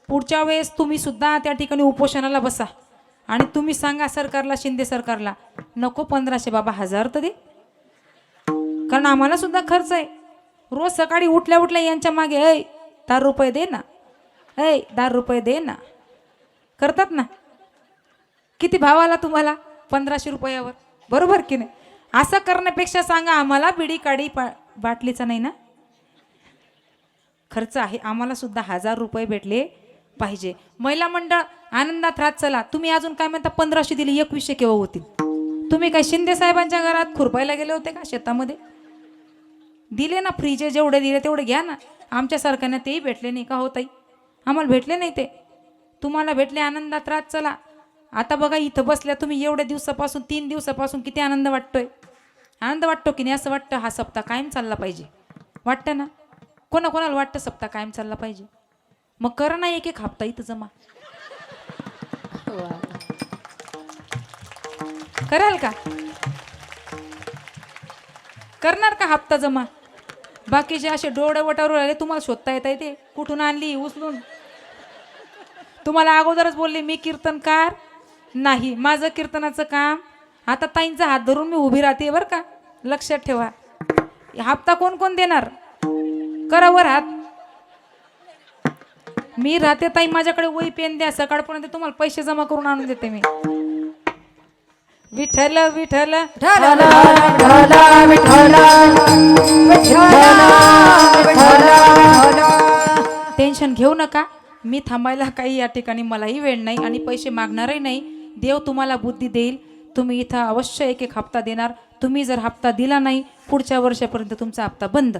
पुढच्या वेळेस तुम्ही सुद्धा त्या ठिकाणी उपोषणाला बसा आणि तुम्ही सांगा सरकारला, शिंदे सरकारला, नको 1500 बाबा, 1000 तर दे. कारण आम्हाला सुद्धा खर्च आहे. रोज सकाळी उठल्या उठल्या यांच्या मागे 10 रुपये दे ना, 10 रुपये दे ना करतात ना. किती भाव आला तुम्हाला 1500 रुपयावर, बरोबर की नाही? असं करण्यापेक्षा सांगा आम्हाला बिडी काडी बाटलीचा नाही ना खर्च आहे, आम्हाला सुद्धा 1000 रुपये भेटले पाहिजे. महिला मंडळ आनंदात राहत चला. तुम्ही अजून काय म्हणता 1500 दिले, 2100 केव्हा होतील? तुम्ही काय शिंदे साहेबांच्या घरात खुरपायला गेले होते का शेतामध्ये? दिले ना, फ्रीजे जेवढे दिले तेवढे घ्या ना. आमच्या सरकारने तेही भेटले नाही का हो ताई? आम्हाला भेटले नाही ते, तुम्हाला भेटले. आनंदात राहत चला. आता बघा इथं बसल्या तुम्ही एवढ्या दिवसापासून, 3 दिवसापासून किती आनंद वाटतोय, आनंद वाटतो की नाही? असं वाटतं हा सप्ताह कायम चालला पाहिजे, वाटतं ना? कोणाकोणाला वाटतं सप्ताह कायम चालला पाहिजे? मग करा ना 1-1 हप्ता इथं जमा, कराल का? करणार का हप्ता जमा? बाकीचे असे डोळे वटावर आले, तुम्हाला शोधता येत आहे ते कुठून आणली उचलून? तुम्हाला अगोदरच बोलले मी कीर्तनकार नाही, माझं कीर्तनाचं काम. आता ताईंचा हात धरून मी उभी राहते बरं का, लक्षात ठेवा. हप्ता कोण कोण देणार? करा वर हात. मी राहते ताई, माझ्याकडे वही पेन द्या, सकाळपर्यंत तुम्हाला पैसे जमा करून आणून देते मी. विठ्ठल विठ्ठल टेन्शन घेऊ नका, मी थांबायला काही या ठिकाणी मलाही वेळ नाही आणि पैसे मागणारही नाही. देव तुम्हाला बुद्धी देईल. तुम्ही इथं अवश्य 1-1 हप्ता देणार. तुम्ही जर हप्ता दिला नाही पुढच्या वर्षापर्यंत तुमचा हप्ता बंद.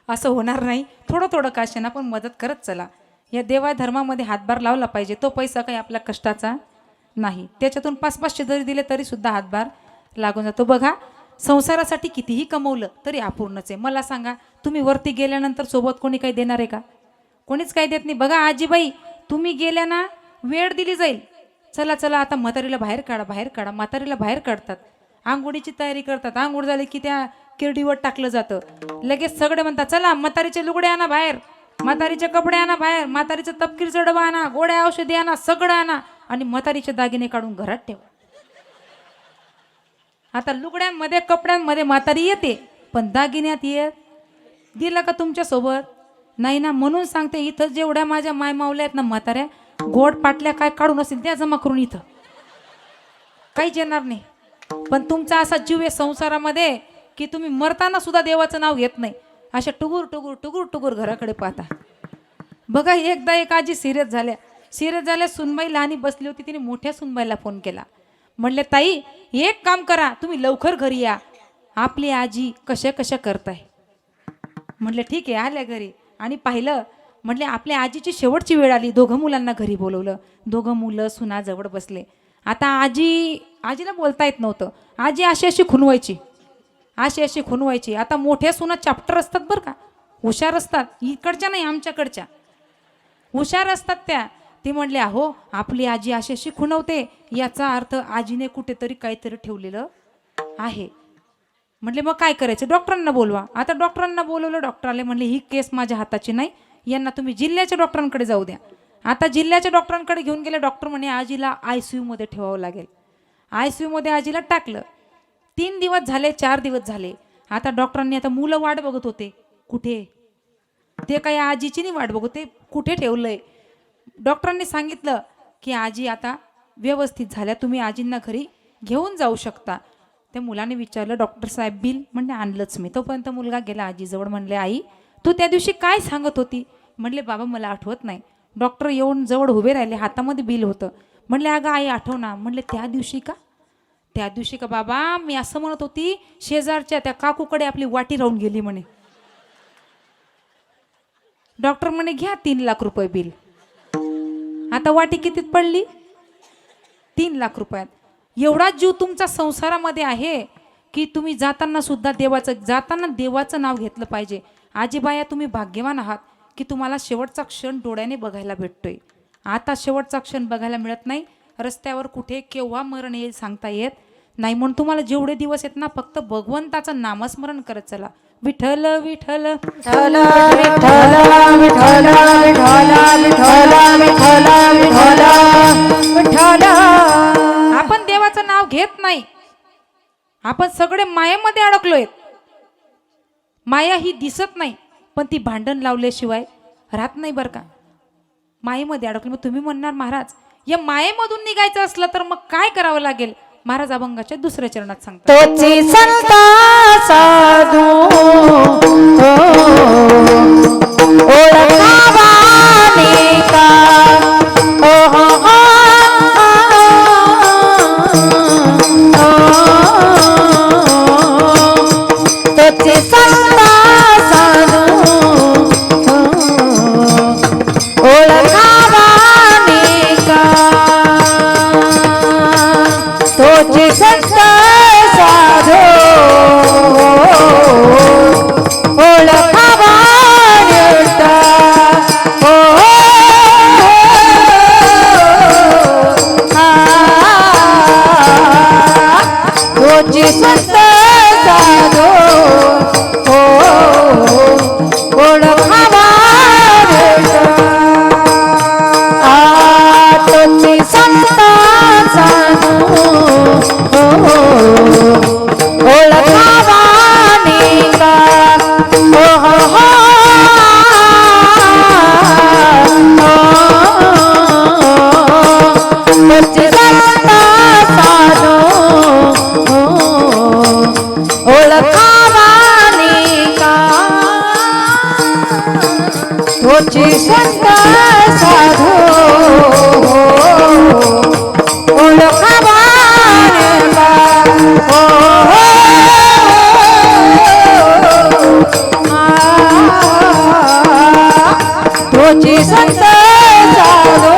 असं होणार नाही. थोडं थोडं का ना पण मदत करत चला. या देवा धर्मामध्ये हातभार लावला पाहिजे. तो पैसा काही आपल्या कष्टाचा नाही. त्याच्यातून 500-500 जरी दिले तरी सुद्धा हातभार लागून जातो. बघा, संसारासाठी कितीही कमवलं तरी अपूर्णच आहे. मला सांगा, तुम्ही वरती गेल्यानंतर सोबत कोणी काही देणार आहे का? कोणीच काही देत नाही. बघा आजीबाई, तुम्ही गेल्या ना, वेळ दिली जाईल, चला चला आता म्हातारीला बाहेर काढा, बाहेर काढा. म्हातारीला बाहेर काढतात, आंघोळीची तयारी करतात. आंघोळ झाली की त्या किरडीवर टाकलं जातं. लगेच सगळे म्हणतात, चला म्हातारीचे लुगडे आणा बाहेर, म्हातारीचे कपडे आणा बाहेर, म्हातारीचं तपकीरचं डबा आणा, गोड्या औषधी आणा, सगळं आणा आणि म्हातारीचे दागिने काढून घरात ठेवा. आता लुगड्यांमध्ये कपड्यांमध्ये म्हातारी येते, पण दागिन्यात येत दिलं का तुमच्या सोबत? नाही ना. म्हणून सांगते, इथं जेवढ्या माझ्या माय मावल्या आहेत ना म्हाताऱ्या, गोड पाटल्या काय काढून असेल त्या जमा करून इथं काहीच येणार नाही. पण तुमचा असा जीव आहे संसारामध्ये की तुम्ही मरताना सुद्धा देवाचं नाव घेत नाही. अशा टुगूर टुगूर टुगूर टुगूर घराकडे पाहता. बघा, एकदा एक आजी सिरियस झाल्या. सुनबाई लहानी बसली होती, तिने मोठ्या सुनबाईला फोन केला. म्हणले, ताई एक काम करा, तुम्ही लवकर घरी या, आपली आजी कशा करताय. म्हणले ठीक आहे. आल्या घरी आणि पाहिलं. म्हटले आपल्या आजीची शेवटची वेळ आली. दोघं मुलांना घरी बोलवलं. दोघं मुलं सुना जवळ बसले. आता आजीला बोलता येत नव्हतं. आजी अशी खुणवायची. आता मोठ्या सुना चॅप्टर असतात बरं का, हुशार असतात. इकडच्या नाही, आमच्याकडच्या हुशार असतात त्या. ती म्हणले, अहो आपली आजी अशी खुणवते, याचा अर्थ आजीने कुठेतरी काहीतरी ठेवलेलं आहे. म्हटले मग काय करायचं? डॉक्टरांना बोलवा. आता डॉक्टरांना बोलवलं. डॉक्टर आले. म्हणले ही केस माझ्या हाताची नाही, यांना तुम्ही जिल्ह्याच्या डॉक्टरांकडे जाऊ द्या. आता जिल्ह्याच्या डॉक्टरांकडे घेऊन गेले. डॉक्टर म्हणे आजीला ICU मध्ये ठेवावं लागेल. ICU मध्ये आजीला टाकलं. 3 दिवस झाले, 4 दिवस झाले. आता डॉक्टरांनी, आता मुलं वाट बघत होते, कुठे ते काही आजीची नाही वाट बघत, ते कुठे ठेवलंय. डॉक्टरांनी सांगितलं की आजी आता व्यवस्थित झाल्या, तुम्ही आजींना घरी घेऊन जाऊ शकता. त्या मुलाने विचारलं, डॉक्टर साहेब बिल? म्हणले आणलंच मी. तोपर्यंत मुलगा गेला आजीजवळ. म्हणले आई तू त्या दिवशी काय सांगत होती? म्हणले बाबा मला आठवत नाही. डॉक्टर येऊन जवळ उभे राहिले, हातामध्ये बिल होतं. म्हणले अगं आई आठव ना. म्हणले त्या दिवशी का बाबा, मी असं म्हणत होती, शेजारच्या त्या काकूकडे आपली वाटी राहून गेली म्हणे. डॉक्टर म्हणे घ्या 3 लाख रुपये बिल. आता वाटी कितीत पडली? 3 लाख रुपयात. एवढा जीव तुमचा संसारामध्ये आहे की तुम्ही जाताना सुद्धा देवाचं नाव घेतलं पाहिजे. आजीबाया, तुम्ही भाग्यवान आहात की तुम्हाला शेवटचा क्षण डोळ्याने बघायला भेटतोय. आता शेवटचा क्षण बघायला मिळत नाही. रस्त्यावर कुठे केव्हा मरण येईल सांगता येत नाही. म्हणून तुम्हाला जेवढे दिवस आहेत ना, फक्त भगवंताचं नामस्मरण करत चला. विठ्ठल विठ्ठल विठ्ठल विठ्ठल विठ्ठल विठ्ठल विठ्ठल विठ्ठल विठ्ठल. आपण देवाचं नाव घेत नाही. आपण सगळे मायेमध्ये अडकलोय. माया ही दिसत नाही, पण ती भांडण लावल्याशिवाय राहत नाही बरं का. मायेमध्ये अडकलो. मग तुम्ही म्हणणार महाराज, या मायेमधून निघायचं असलं तर मग काय करावं लागेल? महाराज अभंगाच्या 2ऱ्या चरणात सांगतात, तोची संता साधू ओळखावाने का तोची संता साधू ओळखावाने का तोची संता साधू तोची संता साधू ओळखावा तोची संता साधू ओळखावाने का तोची संता साधू ओळखावाने का तोची संता साधू ओळखावाने का तोची संता साधू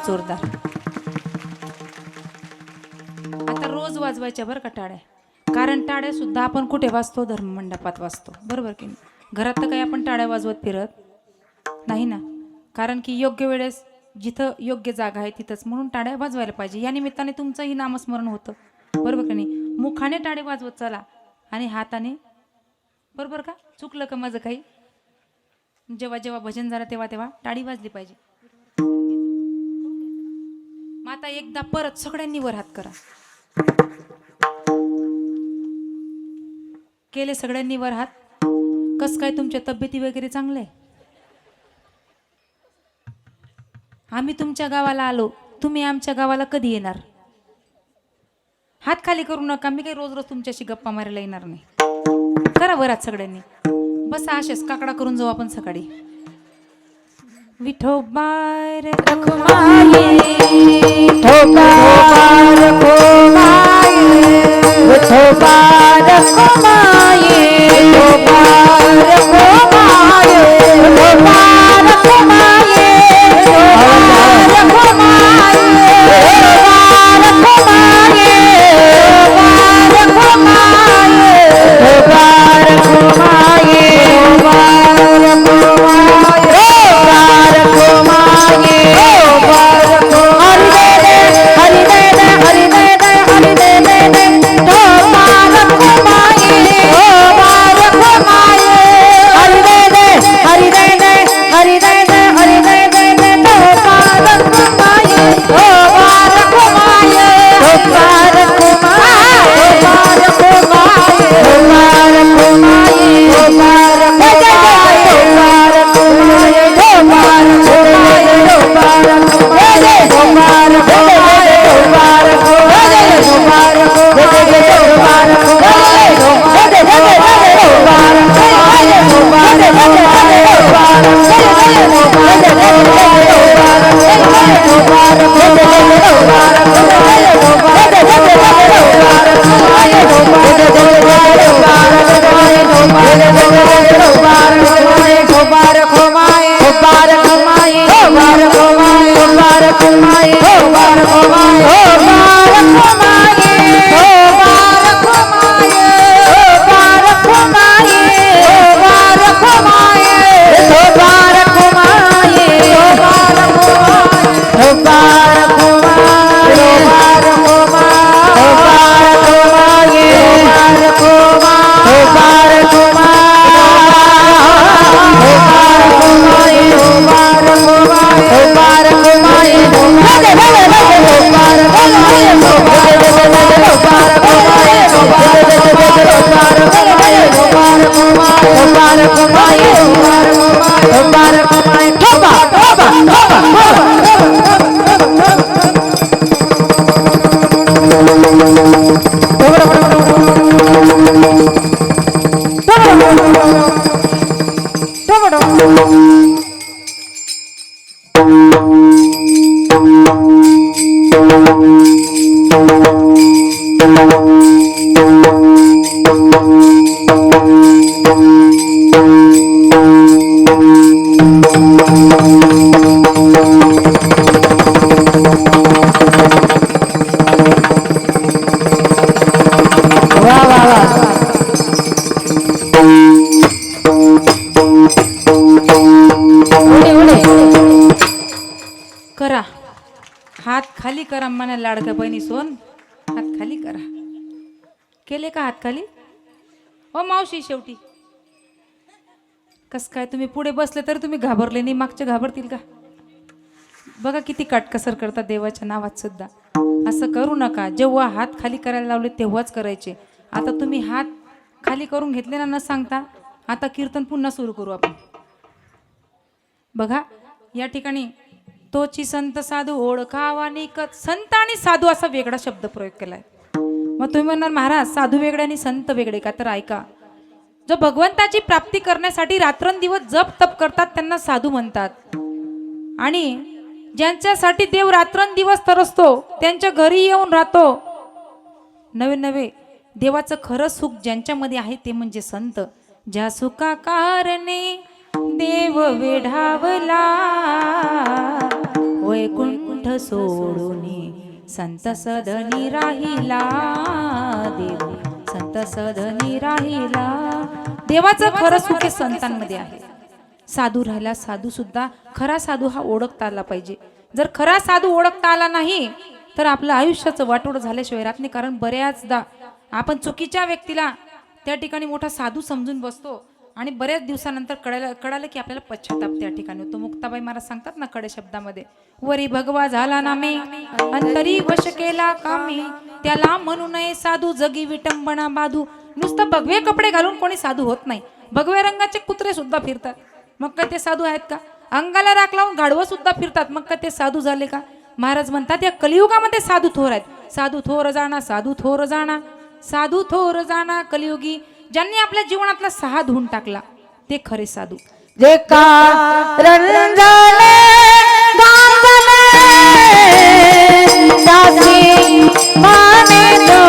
जोरदार. आता रोज वाजवायच्या बरं का टाळ्या, कारण टाळ्या सुद्धा आपण कुठे वाजतो? धर्ममंडपात वाजतो, बरोबर की नाही? घरात तर काही आपण टाळ्या वाजवत फिरत नाही ना, कारण की योग्य वेळेस जिथं योग्य जागा आहे तिथंच, म्हणून टाळ्या वाजवायला पाहिजे. या निमित्ताने तुमचंही नामस्मरण होतं, बरोबर की नाही? मुखाने टाळे वाजवत चला आणि हाताने, बरोबर का? चुकलं का माझं काही? जेव्हा जेव्हा भजन झालं तेव्हा तेव्हा टाळी वाजली पाहिजे. मग आता एकदा परत सगळ्यांनी वर हात करा. केले सगळ्यांनी वर हात? कस काय तुमच्या तब्येती वगैरे चांगले? आम्ही तुमच्या गावाला आलो, तुम्ही आमच्या गावाला कधी येणार? हात खाली करू नका, मी काही रोज रोज तुमच्याशी गप्पा मारायला येणार नाही. करा वर हात सगळ्यांनी. बसा असेच काकडा करून जाऊ आपण सकाळी. विठोबार रखुमाई ठोकार रखुमाई विठोबार रखुमाई ठोकार रखुमाई ठोकार रखुमाई ठोकार रखुमाई ठोकार रखुमाई ठोकार रखुमाई करा हात खाली करा. म्हणा लाडका बहिणी सोन, हात खाली करा. केले का हात खाली? ओ मावशी, शेवटी कस काय तुम्ही पुढे बसले तर तुम्ही घाबरले नाही, मागचे घाबरतील का? बघा किती काटकसर करतात देवाच्या नावात सुद्धा. असं करू नका. जेव्हा हात खाली करायला लावले तेव्हाच करायचे. आता तुम्ही हात खाली करून घेतले ना न सांगता. आता कीर्तन पुन्हा सुरू करू आपण. बघा या ठिकाणी तोची संत साधू ओळखावा निकट. संत आणि साधू असा वेगळा शब्द प्रयोग केलाय. मग तुम्ही म्हणणार महाराज साधू वेगळे आणि संत वेगळे का? तर ऐका, जो भगवंताची प्राप्ती करण्यासाठी रात्रंदिवस जप तप करतात त्यांना साधू म्हणतात. आणि ज्यांच्यासाठी देव रात्रंदिवस तरसतो त्यांच्या घरी येऊन राहतो नवे नवे देवाचं खरं सुख ज्यांच्यामध्ये आहे ते म्हणजे संत. ज्या सुखा कारणे देव वेढावला वैकुंठ सोडून संत सदनी राहिला देव, संत सदनी राहिला. देवाचं खरं सुख हे संतांमध्ये आहे. साधू राहिला, साधू सुद्धा खरा साधू हा ओळखता आला पाहिजे. जर खरा साधू ओळखता आला नाही तर आपलं आयुष्याचं वाटोळ झाल्याशिवाय राहत नाही. कारण बऱ्याचदा आपण चुकीच्या व्यक्तीला त्या ठिकाणी मोठा साधू समजून बसतो आणि बऱ्याच दिवसानंतर कळालं की आपल्याला पश्चाताप त्या ठिकाणी होतो. मुक्ताबाई महाराज सांगतात ना कडे शब्दामध्ये, वरी भगवा झाला नामे अंतरी वश केला कामे, त्याला म्हणू नये साधू जगी विटंबना बाधू. नुसतं भगवे कपडे घालून कोणी साधू होत नाही. भगव्या रंगाचे कुत्रे सुद्धा फिरतात, मग काय ते साधू आहेत का? अंगाला राख लावून गाढवं सुद्धा फिरतात, मग काय ते साधू झाले का? महाराज म्हणतात या कलियुगामध्ये साधू थोर आहेत. साधू थोर जाणा, साधू थोर जाणा, साधू थोर जाणा कलियुगी. ज्यांनी आपल्या जीवनातला सहा धुवून टाकला ते खरे साधू. जे कारण झाले गांजले दासी माने तो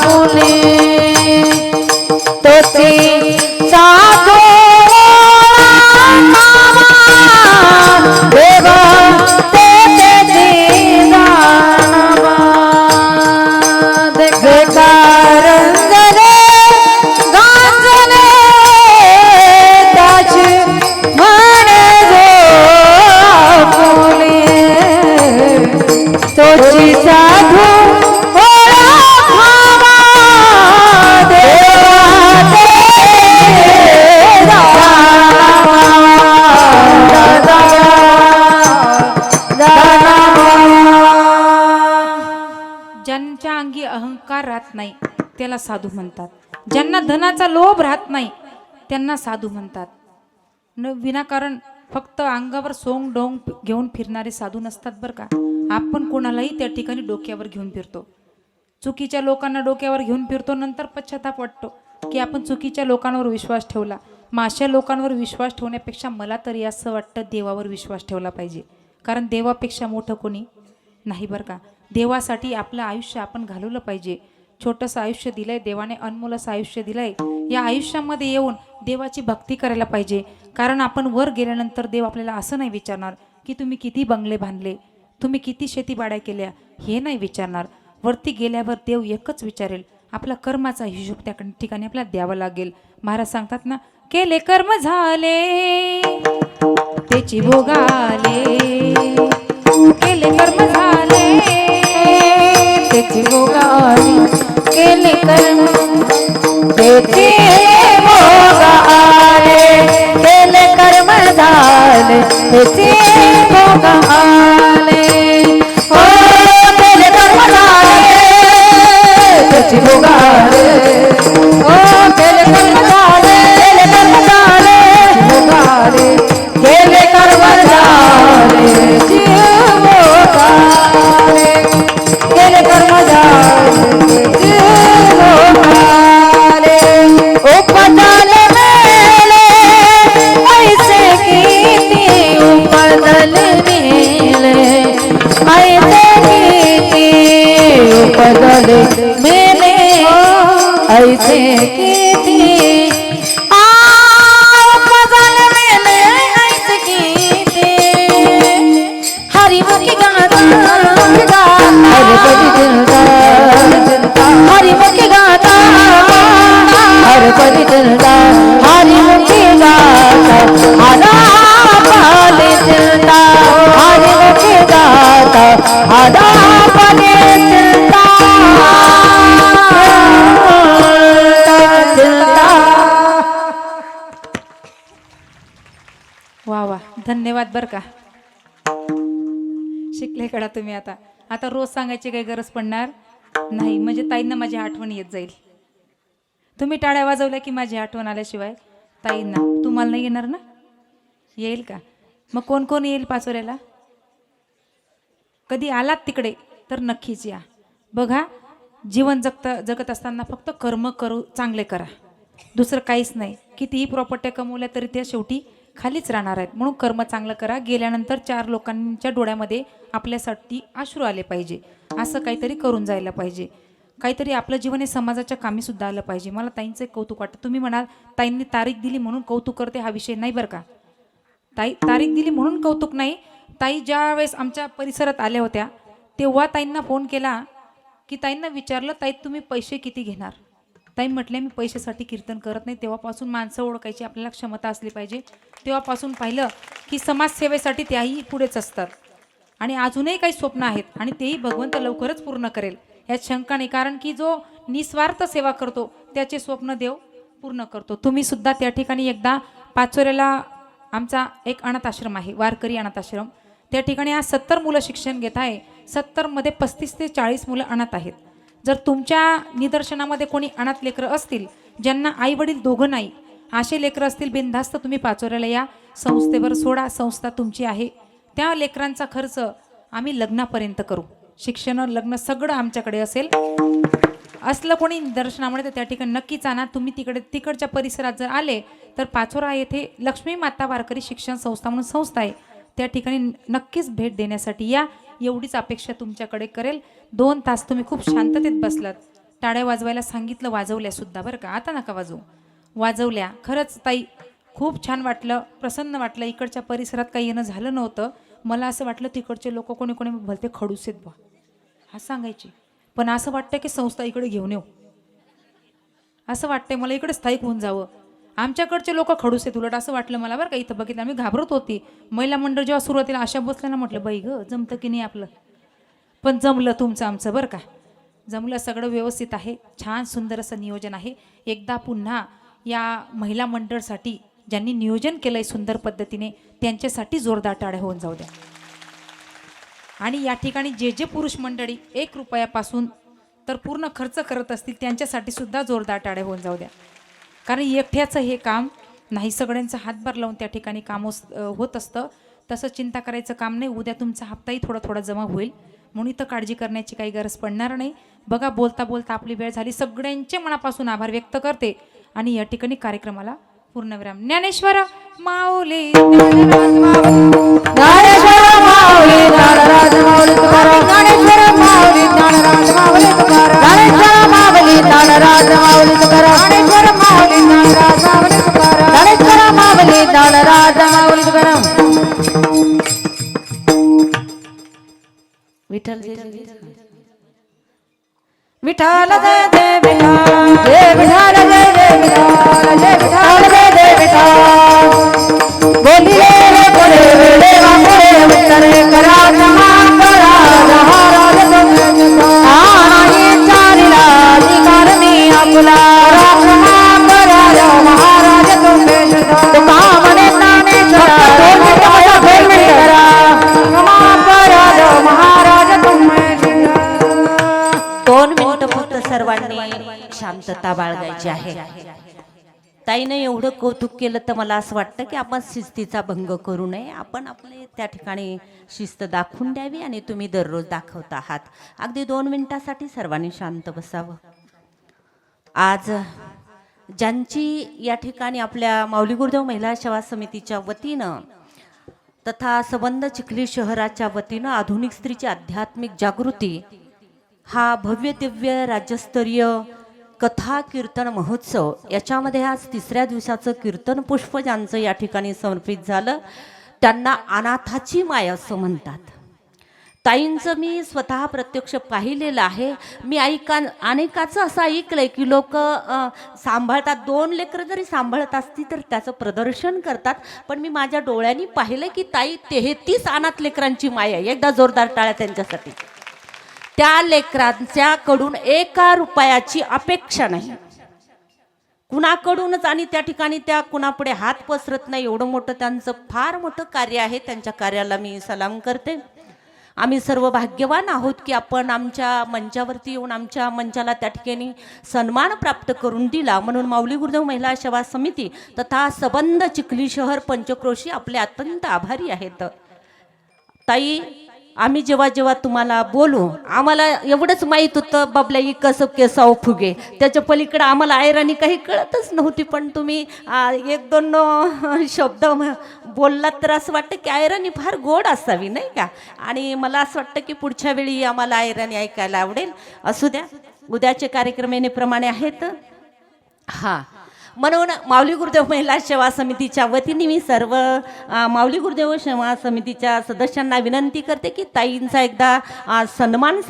फुले, तोची साधू देवा ते दीनानामा. जे कारण झाले गांजले दासी माने तो फुले, तोची साधू ज्यांच्या अंगी अहंकार राहत नाही त्याला साधू म्हणतात. ज्यांना धनाचा लोभ राहत नाही त्यांना साधू म्हणतात. न विनाकारण फक्त अंगावर सोंग डोंग घेऊन फिरणारे साधू नसतात बरं का. आपण कोणालाही त्या ठिकाणी डोक्यावर घेऊन फिरतो, चुकीच्या लोकांना डोक्यावर घेऊन फिरतो, नंतर पश्चाताप वाटतो की आपण चुकीच्या लोकांवर विश्वास ठेवला. मग अशा लोकांवर विश्वास ठेवण्यापेक्षा मला तरी असं वाटतं देवावर विश्वास ठेवला पाहिजे. कारण देवापेक्षा मोठं कोणी नाही बरं का. देवासाठी आपलं आयुष्य आपण घालवलं पाहिजे. छोटंसं आयुष्य दिलंय देवाने, अनमोल असं आयुष्य दिलंय. या आयुष्यामध्ये येऊन देवाची भक्ती करायला पाहिजे. कारण आपण वर गेल्यानंतर देव आपल्याला असं नाही विचारणार की तुम्ही किती बंगले बांधले, तुम्ही किती शेतीबाड्या केल्या, हे नाही विचारणार. वरती गेल्यावर देव एकच विचारेल, आपला कर्माचा हिशोब त्या ठिकाणी आपल्याला द्यावा लागेल. महाराज सांगतात ना, केले कर्म झाले त्याची भोगाले, केले कर्म झाले त्याची भोगाली, केले कर्म त्याची भोगाले, केले कर्म झाले त्याची भोगाले. हो केले कर्म झाले त्याची भोगाले, हो केले कर्म झाले, केले कर्म झाले भोगाले, केले कर्म झाले त्याची भोगाले, केले कर्म झाले भोगाले. उपदल मेले ऐसे किती उपदल मेले, ऐसे किती उपदल मेले, ऐसे किती उपदल मेले, ऐसे किती. हरिमुखी गाता हर पदी दिलदार, हरिमुखी गाता हर पदी दिलदार, हरिमुखी गाता आधा पाले दिलदार, हरिमुखी गाता आधा पाले दिलदार. वा वा, धन्यवाद बरं का. शिकले कडा तुम्ही. आता आता रोज सांगायची काही गरज पडणार नाही. म्हणजे ताईंना माझी आठवण येत जाईल. तुम्ही टाळ्या वाजवल्या की माझी आठवण आल्याशिवाय ताईंना तुम्हाला नाही येणार ना. येईल का? मग कोण कोण येईल पाचोऱ्याला? कधी आलात तिकडे तर नक्कीच या. बघा, जीवन जगत असताना फक्त कर्म करू, चांगले करा, दुसरं काहीच नाही. कितीही प्रॉपर्ट्या कमवल्या तरी त्या शेवटी खालीच राहणार आहेत. म्हणून कर्म चांगलं करा. गेल्यानंतर चार लोकांच्या डोळ्यामध्ये आपल्यासाठी अश्रू आले पाहिजे, असं काहीतरी करून जायला पाहिजे. काहीतरी आपलं जीवन हे समाजाच्या कामी सुद्धा आलं पाहिजे. मला ताईंचं एक कौतुक वाटतं. तुम्ही म्हणाल ताईंनी तारीख दिली म्हणून कौतुक करते, हा विषय नाही बरं का. तारीख दिली म्हणून कौतुक नाही, ताई ज्या वेळेस आमच्या परिसरात आल्या होत्या तेव्हा ताईंना फोन केला की ताईंना विचारलं, ताई तुम्ही पैसे किती घेणार? ताई म्हटले मी पैशासाठी कीर्तन करत नाही. तेव्हापासून माणसं ओळखायची आपल्याला क्षमता असली पाहिजे. तेव्हापासून पाहिलं की समाजसेवेसाठी त्याही पुढेच असतात आणि अजूनही काही स्वप्न आहेत आणि तेही भगवंत लवकरच पूर्ण करेल यात शंका नाही. कारण की जो निस्वार्थ सेवा करतो त्याचे स्वप्न देव पूर्ण करतो. तुम्ही सुद्धा त्या ठिकाणी एकदा पाचोऱ्याला आमचा एक अनाथ आश्रम आहे, वारकरी अनाथ आश्रम. त्या ठिकाणी आज 70 मुलं शिक्षण घेत आहे. 70 मध्ये 35 ते 40 मुलं अनाथ आहेत. जर तुमच्या निदर्शनामध्ये कोणी अनाथ लेकरं असतील ज्यांना आई वडील दोघं नाही असे लेकरं असतील, बिनधास्त तुम्ही पाचोऱ्याला या, संस्थेवर सोडा, संस्था तुमची आहे. त्या लेकरांचा खर्च आम्ही लग्नापर्यंत करू. शिक्षण लग्न सगळं आमच्याकडे असेल. असलं कोणी निदर्शनामध्ये तर त्या ठिकाणी नक्कीच आणा. तुम्ही तिकडच्या परिसरात जर आले तर पाचोरा येथे लक्ष्मी माता वारकरी शिक्षण संस्था म्हणून संस्था आहे, त्या ठिकाणी नक्कीच भेट देण्यासाठी या. एवढीच अपेक्षा तुमच्याकडे करेल. 2 तास तुम्ही खूप शांततेत बसलात. टाळ्या वाजवायला सांगितलं, वाजवल्या सुद्धा बरं का, आता नका वाजवू, वाजवल्या. खरंच ताई खूप छान वाटलं, प्रसन्न वाटलं. इकडच्या परिसरात काही येणं झालं नव्हतं. मला असं वाटलं तिकडचे लोक कोणी कोणी भलते खडूस आहेत बा हा सांगायचे, पण असं वाटतं की संस्था इकडे घेऊन येऊ, असं वाटतंय मला इकडे स्थायिक होऊन जावं. आमच्याकडचे लोक खडूस आहेत उलट असं वाटलं मला बरं का. इथं बघितलं आम्ही घाबरत होती. महिला मंडळ जेव्हा सुरुवातीला अशा बसल्यानं म्हटलं बाई ग जमतं की नाही आपलं, पण जमलं तुमचं आमचं बरं का, जमलं. सगळं व्यवस्थित आहे. छान सुंदर असं नियोजन आहे. एकदा पुन्हा या महिला मंडळसाठी ज्यांनी नियोजन केलंय सुंदर पद्धतीने त्यांच्यासाठी जोरदार टाळ्या होऊन जाऊ द्या. आणि या ठिकाणी जे जे पुरुष मंडळी 1 रुपयापासून तर पूर्ण खर्च करत असतील त्यांच्यासाठी सुद्धा जोरदार टाळ्या होऊन जाऊ द्या. कारण एकट्याचं हे काम नाही, सगळ्यांचा हातभार लावून त्या ठिकाणी काम होत असतं. तसं चिंता करायचं काम नाही. उद्या तुमचा हप्ताही थोडा थोडा जमा होईल, म्हणून इथं काळजी करण्याची काही गरज पडणार नाही. बघा बोलता बोलता आपली वेळ झाली. सगळ्यांचे मनापासून आभार व्यक्त करते आणि या ठिकाणी कार्यक्रमाला पूर्णविराम. ज्ञानेश्वर माऊली ज्ञानराज माऊली ज्ञानेश्वर माऊली ज्ञानराज माऊली तुकाराम. ज्ञानेश्वर माऊली ज्ञानराज माऊली तुकाराम. ज्ञानेश्वर माऊली ज्ञानराज माऊली तुकाराम. ज्ञानेश्वर माऊली ज्ञानराज माऊली तुकाराम. ज्ञानेश्वर माऊली ज्ञानराज माऊली तुकाराम. विठ्ठल विठ्ठल जय जय विठ्ठल जय विठ्ठल जय जय विठ्ठल जय विठ्ठल जय जय विठ्ठल. बोलिले रे बोले वेळे वापरे उत्तरे करा जमा करा महाराज आणि चारिला अधिकार मी आपला रामा करा महाराज तुम्ही तुका म्हणे ज्ञानेश्वरा करा क्षमा करा महाराज तुम्ही. 2 मिनिटं फक्त सर्वांनी शांतता बाळगायची आहे. ताईने एवढं कौतुक केलं तर मला असं वाटतं की आपण शिस्तीचा भंग करू नये. आपण आपले त्या ठिकाणी शिस्त दाखवून द्यावी आणि तुम्ही दररोज दाखवत आहात. अगदी 2 मिनिटासाठी सर्वांनी शांत बसावं. आज ज्यांची या ठिकाणी आपल्या माऊली गुरुदेव महिला सेवा समितीच्या वतीनं तथा संबंध चिखली शहराच्या वतीनं आधुनिक स्त्रीची आध्यात्मिक जागृती हा भव्य दिव्य राज्यस्तरीय कथा कीर्तन महोत्सव, याच्यामध्ये आज 3ऱ्या दिवसाचं कीर्तन पुष्प ज्यांचं या ठिकाणी समर्पित झालं त्यांना अनाथाची माय असं म्हणतात. ताईंचं मी स्वतः प्रत्यक्ष पाहिलेलं आहे. मी अनेकाचं असं ऐकलंय की लोक सांभाळतात, 2 लेकरं जरी सांभाळत असती तर त्याचं प्रदर्शन करतात, पण मी माझ्या डोळ्यांनी पाहिलं की ताई 33 अनाथ लेकरांची माय आहे. एकदा जोरदार टाळ्या त्यांच्यासाठी. त्या लेकरांच्याकडून 1 रुपयाची अपेक्षा नाही कुणाकडूनच, आणि त्या ठिकाणी त्या कुणापुढे हात पसरत नाही. एवढं मोठं त्यांचं फार मोठं कार्य आहे. त्यांच्या कार्याला मी सलाम करते. आम्ही सर्व भाग्यवान आहोत की आपण आमच्या मंचावरती येऊन आमच्या मंचाला त्या ठिकाणी सन्मान प्राप्त करून दिला. म्हणून माऊली गुरुदेव महिला सेवा समिती तथा संबंध चिखली शहर पंचक्रोशी आपले अत्यंत आभारी आहेत. ताई आम्ही जेव्हा जेव्हा तुम्हाला बोलू आम्हाला एवढंच माहीत होतं बाबल्या ही कसं केसाव फुगे, त्याच्या पलीकडे आम्हाला आयराणी काही कळतच नव्हती. पण तुम्ही 1-2 शब्द बोललात तर असं वाटतं की आयराणी फार गोड असावी नाही का. आणि मला असं वाटतं की पुढच्या वेळी आम्हाला आयराणी ऐकायला आवडेल. असू द्या. उद्याचे कार्यक्रम येण्याप्रमाणे आहेत. हां, म्हणून माऊली गुरुदेव महिला सेवा समितीच्या वतीने मी सर्व माऊली गुरुदेव सेवा समितीच्या सदस्यांना विनंती करते की ताईंचा एकदा सन्मान